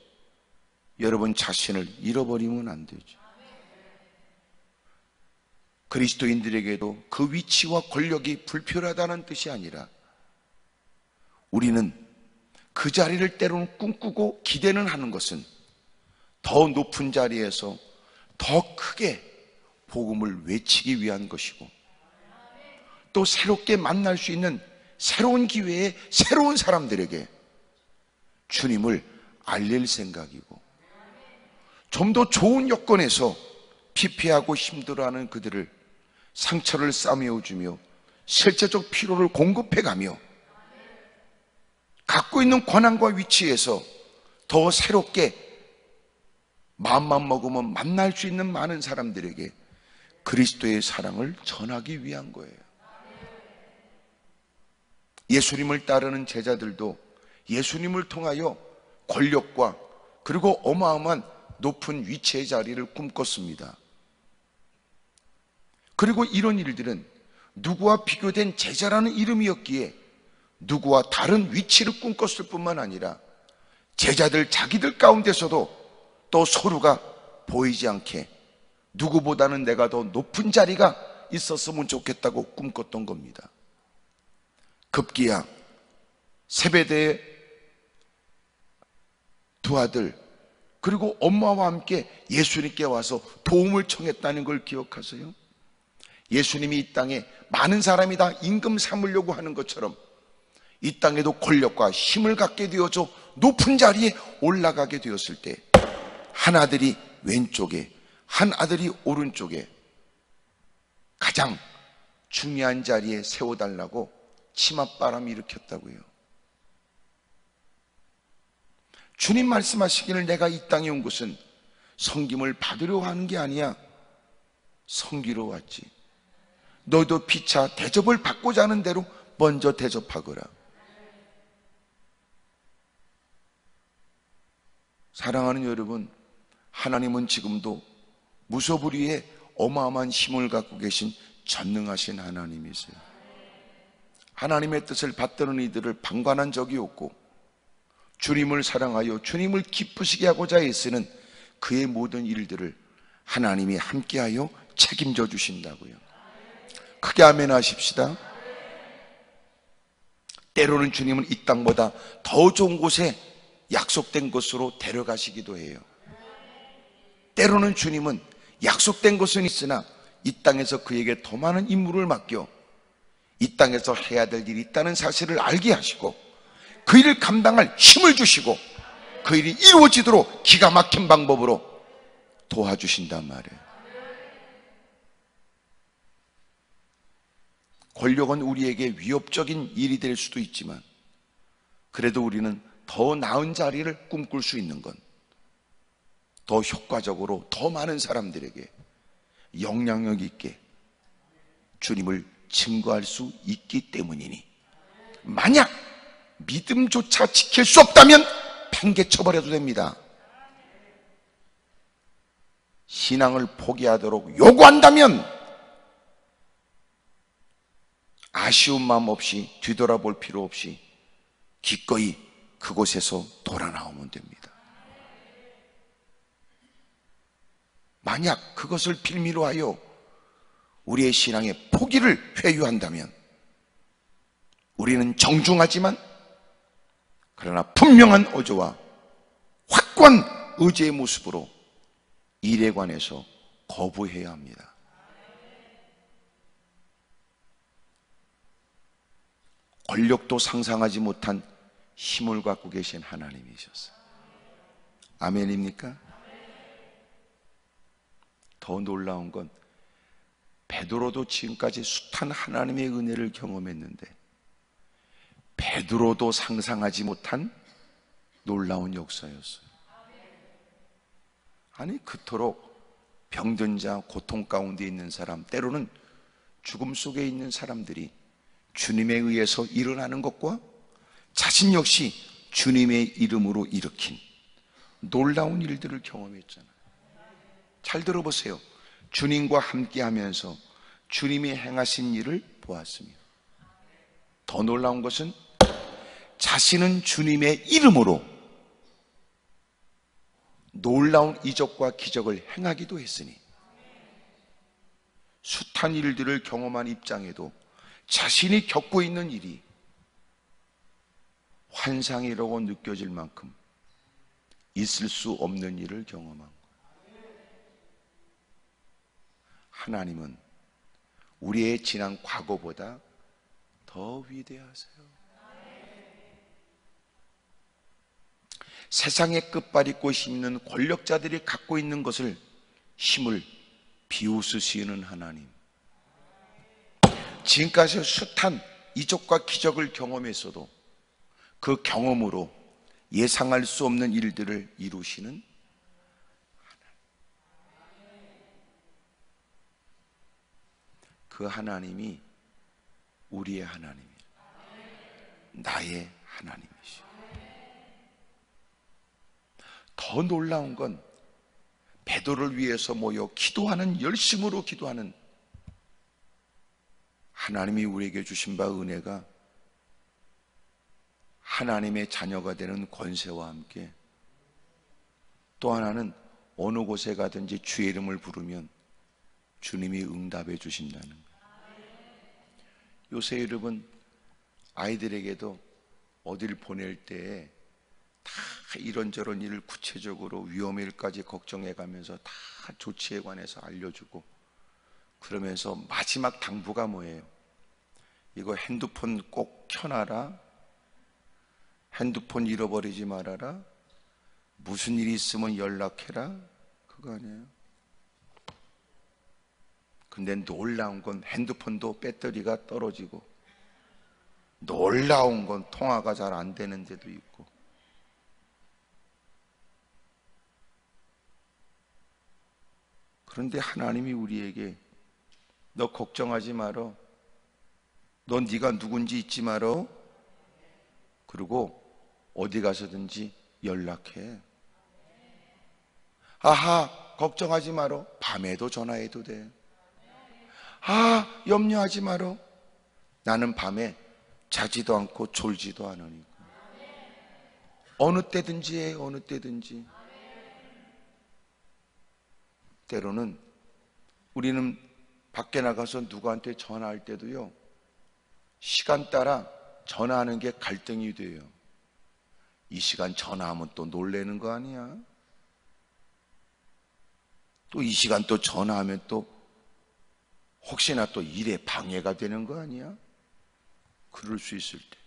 여러분 자신을 잃어버리면 안 되죠. 그리스도인들에게도 그 위치와 권력이 불필요하다는 뜻이 아니라 우리는 그 자리를 때로는 꿈꾸고 기대는 하는 것은 더 높은 자리에서 더 크게 복음을 외치기 위한 것이고, 또 새롭게 만날 수 있는 새로운 기회에 새로운 사람들에게 주님을 알릴 생각이고, 좀 더 좋은 여건에서 피폐하고 힘들어하는 그들을 상처를 싸매어주며 실제적 필요를 공급해가며 갖고 있는 권한과 위치에서 더 새롭게 마음만 먹으면 만날 수 있는 많은 사람들에게 그리스도의 사랑을 전하기 위한 거예요. 예수님을 따르는 제자들도 예수님을 통하여 권력과 그리고 어마어마한 높은 위치의 자리를 꿈꿨습니다. 그리고 이런 일들은 누구와 비교된 제자라는 이름이었기에 누구와 다른 위치를 꿈꿨을 뿐만 아니라 제자들 자기들 가운데서도 또 서로가 보이지 않게 누구보다는 내가 더 높은 자리가 있었으면 좋겠다고 꿈꿨던 겁니다. 급기야 세베대의 두 아들 그리고 엄마와 함께 예수님께 와서 도움을 청했다는 걸 기억하세요? 예수님이 이 땅에 많은 사람이 다 임금 삼으려고 하는 것처럼 이 땅에도 권력과 힘을 갖게 되어져 높은 자리에 올라가게 되었을 때 한 아들이 왼쪽에 한 아들이 오른쪽에 가장 중요한 자리에 세워달라고 치맛바람이 일으켰다고요. 주님 말씀하시기를 내가 이 땅에 온 것은 섬김을 받으려 하는 게 아니야, 섬기러 왔지. 너희도 피차 대접을 받고자 하는 대로 먼저 대접하거라. 사랑하는 여러분, 하나님은 지금도 무소불위의 어마어마한 힘을 갖고 계신 전능하신 하나님이세요. 하나님의 뜻을 받드는 이들을 방관한 적이 없고, 주님을 사랑하여 주님을 기쁘시게 하고자 애쓰는 그의 모든 일들을 하나님이 함께하여 책임져 주신다고요. 크게 아멘 하십시다. 때로는 주님은 이 땅보다 더 좋은 곳에 약속된 곳으로 데려가시기도 해요. 때로는 주님은 약속된 곳은 있으나 이 땅에서 그에게 더 많은 임무를 맡겨 이 땅에서 해야 될 일이 있다는 사실을 알게 하시고 그 일을 감당할 힘을 주시고 그 일이 이루어지도록 기가 막힌 방법으로 도와주신단 말이에요. 권력은 우리에게 위협적인 일이 될 수도 있지만 그래도 우리는 더 나은 자리를 꿈꿀 수 있는 건 더 효과적으로 더 많은 사람들에게 영향력 있게 주님을 증거할 수 있기 때문이니, 만약 믿음조차 지킬 수 없다면 팽개쳐버려도 됩니다. 신앙을 포기하도록 요구한다면 아쉬운 마음 없이 뒤돌아볼 필요 없이 기꺼이 그곳에서 돌아 나오면 됩니다. 만약 그것을 빌미로 하여 우리의 신앙의 포기를 회유한다면 우리는 정중하지만 그러나 분명한 어조와 확고한 의지의 모습으로 일에 관해서 거부해야 합니다. 권력도 상상하지 못한 힘을 갖고 계신 하나님이셨어요. 아멘입니까? 더 놀라운 건 베드로도 지금까지 숱한 하나님의 은혜를 경험했는데 베드로도 상상하지 못한 놀라운 역사였어요. 아니, 그토록 병든 자, 고통 가운데 있는 사람, 때로는 죽음 속에 있는 사람들이 주님에 의해서 일어나는 것과 자신 역시 주님의 이름으로 일으킨 놀라운 일들을 경험했잖아요. 잘 들어보세요. 주님과 함께 하면서 주님이 행하신 일을 보았습니다. 더 놀라운 것은 자신은 주님의 이름으로 놀라운 이적과 기적을 행하기도 했으니 숱한 일들을 경험한 입장에도 자신이 겪고 있는 일이 환상이라고 느껴질 만큼 있을 수 없는 일을 경험한 거예요. 하나님은 우리의 지난 과거보다 더 위대하세요. 세상의 끝발잇꽃이 있는 권력자들이 갖고 있는 것을 힘을 비웃으시는 하나님. 지금까지 숱한 이적과 기적을 경험했어도 그 경험으로 예상할 수 없는 일들을 이루시는 하나님. 그 하나님이 우리의 하나님이에요. 나의 하나님이시오. 더 놀라운 건 베드로를 위해서 모여 기도하는, 열심으로 기도하는 하나님이 우리에게 주신 바 은혜가 하나님의 자녀가 되는 권세와 함께 또 하나는 어느 곳에 가든지 주의 이름을 부르면 주님이 응답해 주신다는 거예요. 요새 여러분 아이들에게도 어딜 보낼 때에 다 이런저런 일을 구체적으로 위험일까지 걱정해 가면서 다 조치에 관해서 알려주고 그러면서 마지막 당부가 뭐예요? 이거 핸드폰 꼭 켜놔라. 핸드폰 잃어버리지 말아라. 무슨 일이 있으면 연락해라. 그거 아니에요? 근데 놀라운 건 핸드폰도 배터리가 떨어지고 놀라운 건 통화가 잘 안 되는 데도 있고 그런데 하나님이 우리에게 너 걱정하지 마라. 넌 네가 누군지 잊지 마라. 그리고 어디 가서든지 연락해. 아하, 걱정하지 마라. 밤에도 전화해도 돼. 아, 염려하지 마라. 나는 밤에 자지도 않고 졸지도 않으니까. 어느 때든지 해, 어느 때든지. 때로는 우리는 밖에 나가서 누구한테 전화할 때도요, 시간 따라 전화하는 게 갈등이 돼요. 이 시간 전화하면 또 놀래는 거 아니야? 또 이 시간 또 전화하면 또 혹시나 또 일에 방해가 되는 거 아니야? 그럴 수 있을 때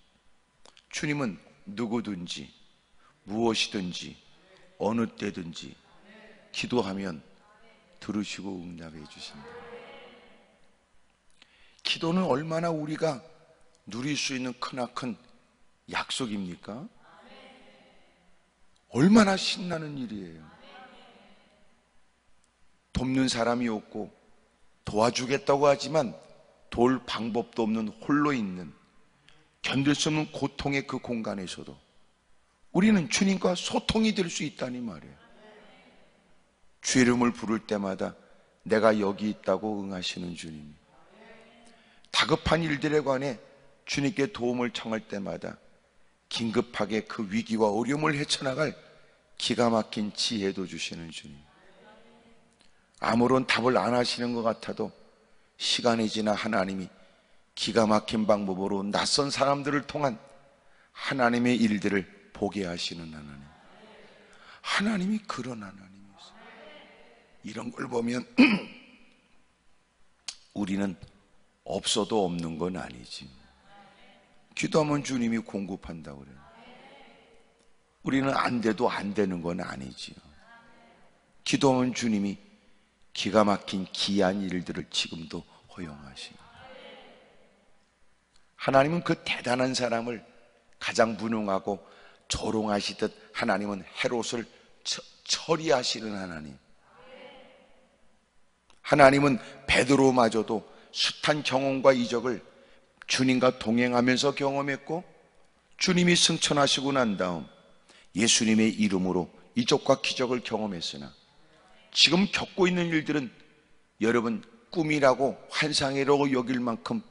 주님은 누구든지 무엇이든지 어느 때든지 기도하면 들으시고 응답해 주신다. 기도는 얼마나 우리가 누릴 수 있는 크나큰 약속입니까? 얼마나 신나는 일이에요. 돕는 사람이 없고 도와주겠다고 하지만 도울 방법도 없는 홀로 있는 견딜 수 없는 고통의 그 공간에서도 우리는 주님과 소통이 될 수 있다니 말이에요. 주 이름을 부를 때마다 내가 여기 있다고 응하시는 주님. 다급한 일들에 관해 주님께 도움을 청할 때마다 긴급하게 그 위기와 어려움을 헤쳐나갈 기가 막힌 지혜도 주시는 주님. 아무런 답을 안 하시는 것 같아도 시간이 지나 하나님이 기가 막힌 방법으로 낯선 사람들을 통한 하나님의 일들을 보게 하시는 하나님. 하나님이 그런 하나님이세요. 이런 걸 보면 우리는 없어도 없는 건 아니지. 기도하면 주님이 공급한다고 그래요. 우리는 안 돼도 안 되는 건 아니지요. 기도하면 주님이 기가 막힌 기이한 일들을 지금도 허용하시고, 하나님은 그 대단한 사람을 가장 무능하고 조롱하시듯 하나님은 헤롯을 처리하시는 하나님. 하나님은 베드로마저도 숱한 경험과 이적을 주님과 동행하면서 경험했고, 주님이 승천하시고 난 다음 예수님의 이름으로 이적과 기적을 경험했으나 지금 겪고 있는 일들은 여러분 꿈이라고 환상이라고 여길 만큼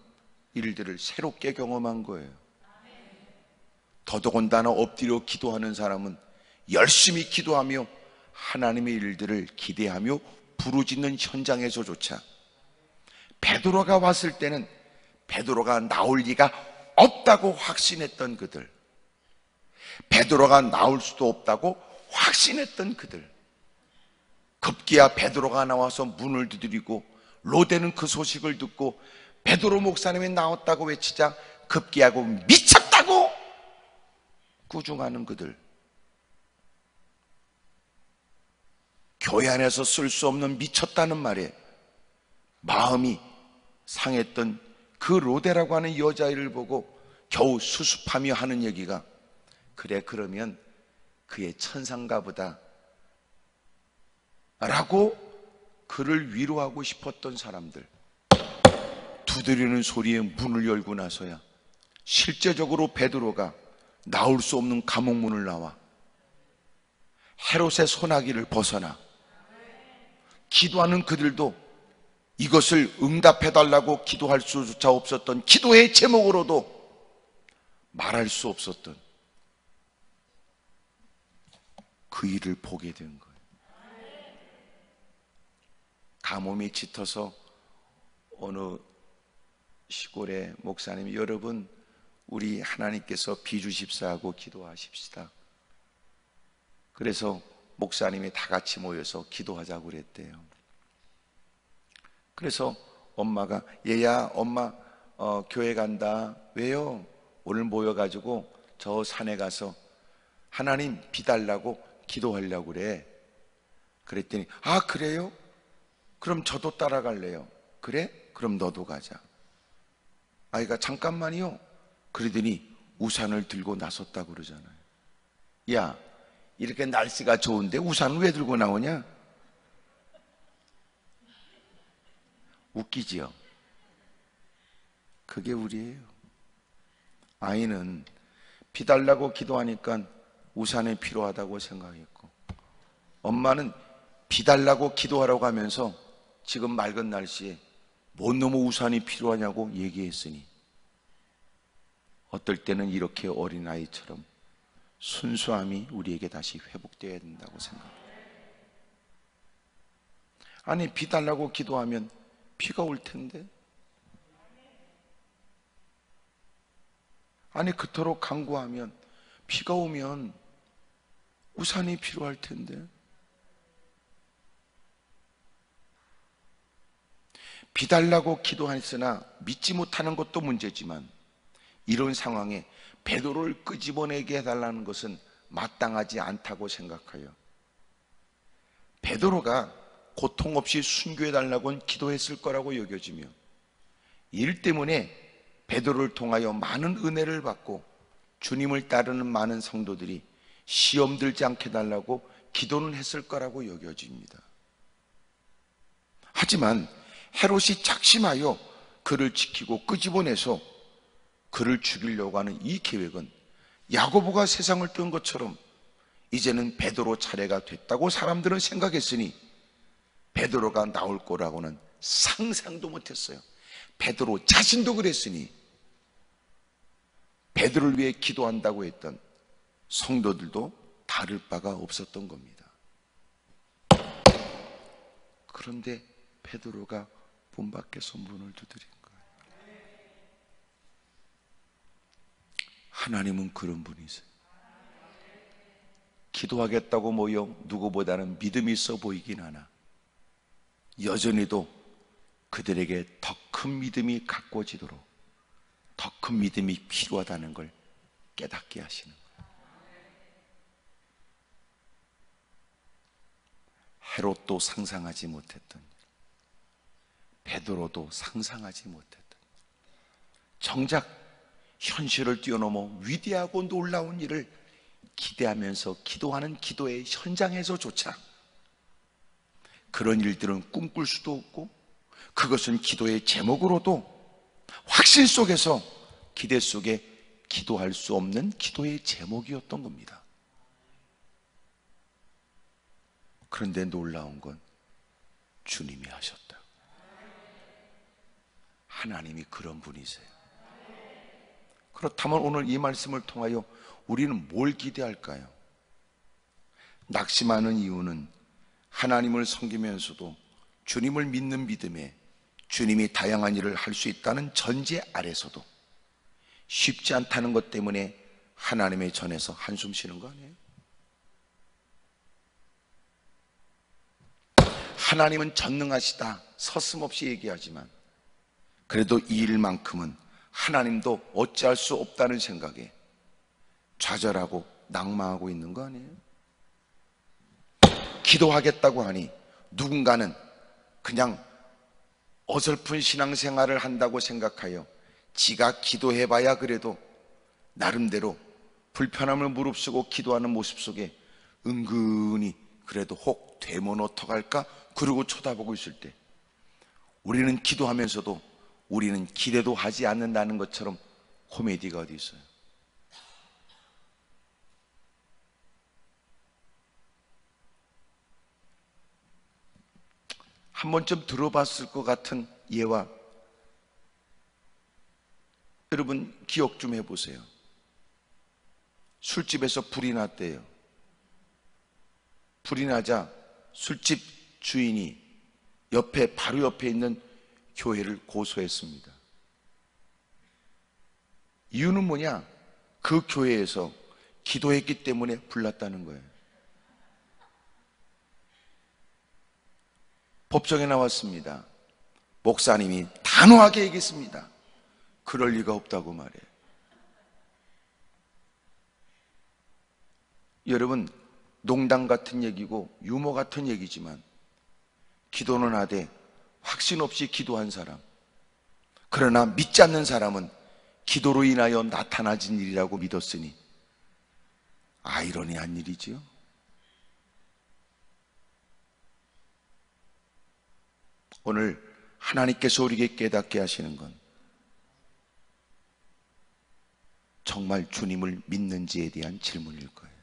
일들을 새롭게 경험한 거예요. 더더군다나 엎드려 기도하는 사람은 열심히 기도하며 하나님의 일들을 기대하며 부르짖는 현장에서조차 베드로가 왔을 때는 베드로가 나올 리가 없다고 확신했던 그들, 베드로가 나올 수도 없다고 확신했던 그들, 급기야 베드로가 나와서 문을 두드리고 로데는 그 소식을 듣고 베드로 목사님이 나왔다고 외치자 급기야고 미쳤다고 꾸중하는 그들, 교회 안에서 쓸 수 없는 미쳤다는 말에 마음이 상했던 그 로데라고 하는 여자아이를 보고 겨우 수습하며 하는 얘기가, 그래 그러면 그의 천상가 보다 라고 그를 위로하고 싶었던 사람들, 두드리는 소리에 문을 열고 나서야 실제적으로 베드로가 나올 수 없는 감옥문을 나와 헤롯의 소나기를 벗어나 기도하는 그들도 이것을 응답해달라고 기도할 수조차 없었던 기도의 제목으로도 말할 수 없었던 그 일을 보게 된 거예요. 가뭄이 짙어서 어느 시골의 목사님이, 여러분 우리 하나님께서 비 주십사 하고 기도하십시다. 그래서 목사님이 다 같이 모여서 기도하자고 그랬대요. 그래서 엄마가, 얘야 엄마 교회 간다. 왜요? 오늘 모여가지고 저 산에 가서 하나님 비 달라고 기도하려고 그래. 그랬더니 아 그래요? 그럼 저도 따라갈래요. 그래? 그럼 너도 가자. 아이가 잠깐만요. 그러더니 우산을 들고 나섰다고 그러잖아요. 야, 이렇게 날씨가 좋은데 우산을 왜 들고 나오냐? 웃기지요? 그게 우리예요. 아이는 비 달라고 기도하니까 우산이 필요하다고 생각했고, 엄마는 비 달라고 기도하라고 하면서 지금 맑은 날씨에 뭔 놈의 우산이 필요하냐고 얘기했으니, 어떨 때는 이렇게 어린아이처럼 순수함이 우리에게 다시 회복되어야 된다고 생각합니다. 아니 비 달라고 기도하면 비가 올 텐데, 아니 그토록 간구하면 비가 오면 우산이 필요할 텐데, 비 달라고 기도했으나 믿지 못하는 것도 문제지만 이런 상황에 베드로를 끄집어내게 해달라는 것은 마땅하지 않다고 생각해요. 베드로가 고통 없이 순교해달라고 기도했을 거라고 여겨지며, 일 때문에 베드로를 통하여 많은 은혜를 받고 주님을 따르는 많은 성도들이 시험 들지 않게 해달라고 기도는 했을 거라고 여겨집니다. 하지만 헤롯이 작심하여 그를 지키고 끄집어내서 그를 죽이려고 하는 이 계획은 야고보가 세상을 뜬 것처럼 이제는 베드로 차례가 됐다고 사람들은 생각했으니 베드로가 나올 거라고는 상상도 못했어요. 베드로 자신도 그랬으니 베드로를 위해 기도한다고 했던 성도들도 다를 바가 없었던 겁니다. 그런데 베드로가 문 밖에서 문을 두드린 거예요. 하나님은 그런 분이세요. 기도하겠다고 모여 누구보다는 믿음이 있어 보이긴 하나 여전히도 그들에게 더 큰 믿음이 가꿔지도록 더 큰 믿음이 필요하다는 걸 깨닫게 하시는 거예요. 헤롯도 상상하지 못했던 일, 베드로도 상상하지 못했던 일, 정작 현실을 뛰어넘어 위대하고 놀라운 일을 기대하면서 기도하는 기도의 현장에서조차 그런 일들은 꿈꿀 수도 없고 그것은 기도의 제목으로도 확신 속에서 기대 속에 기도할 수 없는 기도의 제목이었던 겁니다. 그런데 놀라운 건 주님이 하셨다. 하나님이 그런 분이세요. 그렇다면 오늘 이 말씀을 통하여 우리는 뭘 기대할까요? 낙심하는 이유는 하나님을 섬기면서도 주님을 믿는 믿음에 주님이 다양한 일을 할 수 있다는 전제 아래서도 쉽지 않다는 것 때문에 하나님의 전에서 한숨 쉬는 거 아니에요? 하나님은 전능하시다 서슴없이 얘기하지만 그래도 이 일만큼은 하나님도 어찌할 수 없다는 생각에 좌절하고 낙망하고 있는 거 아니에요? 기도하겠다고 하니 누군가는 그냥 어설픈 신앙생활을 한다고 생각하여 지가 기도해봐야 그래도 나름대로 불편함을 무릅쓰고 기도하는 모습 속에 은근히 그래도 혹 되면 어떡할까 그러고 쳐다보고 있을 때 우리는 기도하면서도 우리는 기대도 하지 않는다는 것처럼 코미디가 어디 있어요? 한 번쯤 들어봤을 것 같은 예와 여러분 기억 좀 해보세요. 술집에서 불이 났대요. 불이 나자 술집 주인이 바로 옆에 있는 교회를 고소했습니다. 이유는 뭐냐? 그 교회에서 기도했기 때문에 불났다는 거예요. 법정에 나왔습니다. 목사님이 단호하게 얘기했습니다. 그럴 리가 없다고 말해요. 여러분, 농담 같은 얘기고 유머 같은 얘기지만 기도는 하되 확신 없이 기도한 사람, 그러나 믿지 않는 사람은 기도로 인하여 나타나진 일이라고 믿었으니 아이러니한 일이지요. 오늘 하나님께서 우리에게 깨닫게 하시는 건 정말 주님을 믿는지에 대한 질문일 거예요.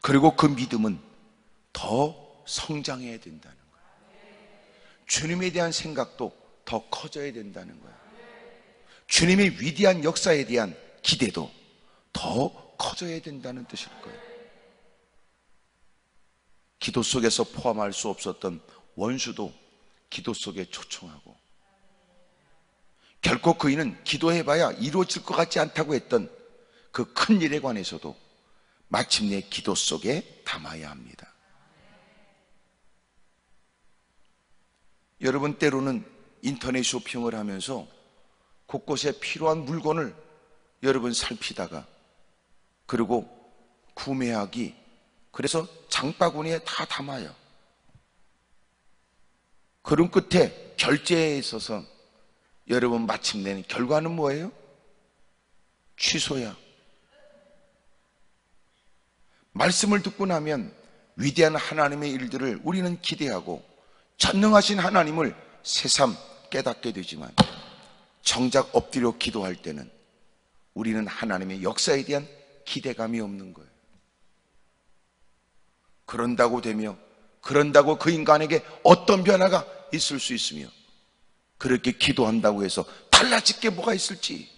그리고 그 믿음은 더 성장해야 된다는 거예요. 주님에 대한 생각도 더 커져야 된다는 거예요. 주님의 위대한 역사에 대한 기대도 더 커져야 된다는 뜻일 거예요. 기도 속에서 포함할 수 없었던 원수도 기도 속에 초청하고 결코 그이는 기도해봐야 이루어질 것 같지 않다고 했던 그 큰 일에 관해서도 마침내 기도 속에 담아야 합니다. 여러분 때로는 인터넷 쇼핑을 하면서 곳곳에 필요한 물건을 여러분 살피다가 그리고 구매하기 그래서 장바구니에 다 담아요. 그런 끝에 결제에 있어서 여러분 마침내 결과는 뭐예요? 취소야. 말씀을 듣고 나면 위대한 하나님의 일들을 우리는 기대하고 전능하신 하나님을 새삼 깨닫게 되지만 정작 엎드려 기도할 때는 우리는 하나님의 역사에 대한 기대감이 없는 거예요. 그런다고 그 인간에게 어떤 변화가 있을 수 있으며 그렇게 기도한다고 해서 달라질 게 뭐가 있을지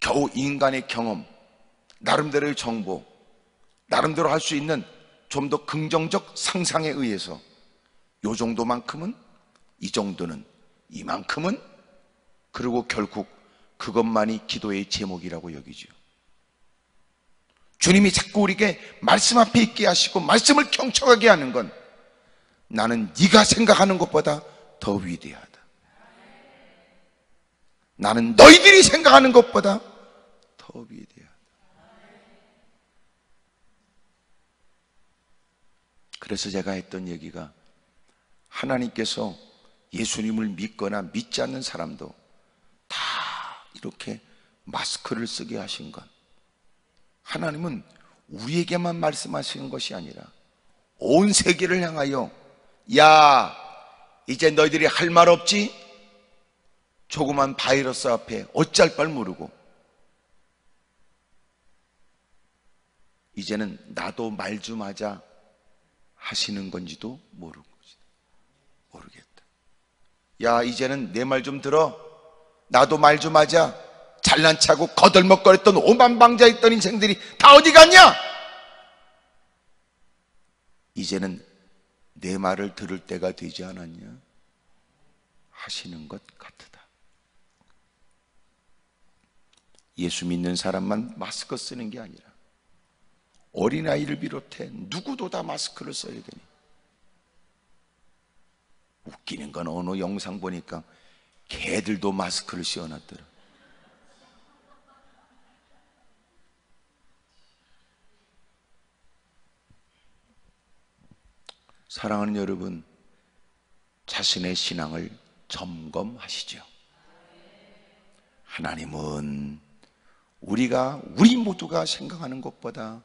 겨우 인간의 경험, 나름대로의 정보, 나름대로 할 수 있는 좀 더 긍정적 상상에 의해서 요 정도만큼은, 이 정도는, 이만큼은, 그리고 결국 그것만이 기도의 제목이라고 여기죠. 주님이 자꾸 우리에게 말씀 앞에 있게 하시고 말씀을 경청하게 하는 건 나는 네가 생각하는 것보다 더 위대하다. 나는 너희들이 생각하는 것보다 더 위대하다. 그래서 제가 했던 얘기가, 하나님께서 예수님을 믿거나 믿지 않는 사람도 다 이렇게 마스크를 쓰게 하신 건, 하나님은 우리에게만 말씀하시는 것이 아니라 온 세계를 향하여, 야, 이제 너희들이 할 말 없지? 조그만 바이러스 앞에 어찌할 바를 모르고 이제는 나도 말 좀 하자 하시는 건지도 모르겠다. 야, 이제는 내 말 좀 들어. 나도 말 좀 하자. 잘난 체하고 거들먹거렸던 오만방자했던 인생들이 다 어디 갔냐? 이제는 내 말을 들을 때가 되지 않았냐? 하시는 것 같으다. 예수 믿는 사람만 마스크 쓰는 게 아니라 어린아이를 비롯해 누구도 다 마스크를 써야 되니. 웃기는 건 어느 영상 보니까 개들도 마스크를 씌워놨더라. 사랑하는 여러분, 자신의 신앙을 점검하시죠. 하나님은 우리 모두가 생각하는 것보다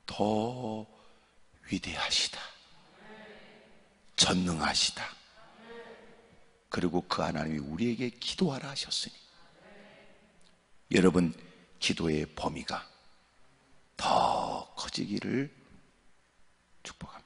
더 위대하시다, 전능하시다. 그리고 그 하나님이 우리에게 기도하라 하셨으니 여러분, 기도의 범위가 더 커지기를 축복합니다.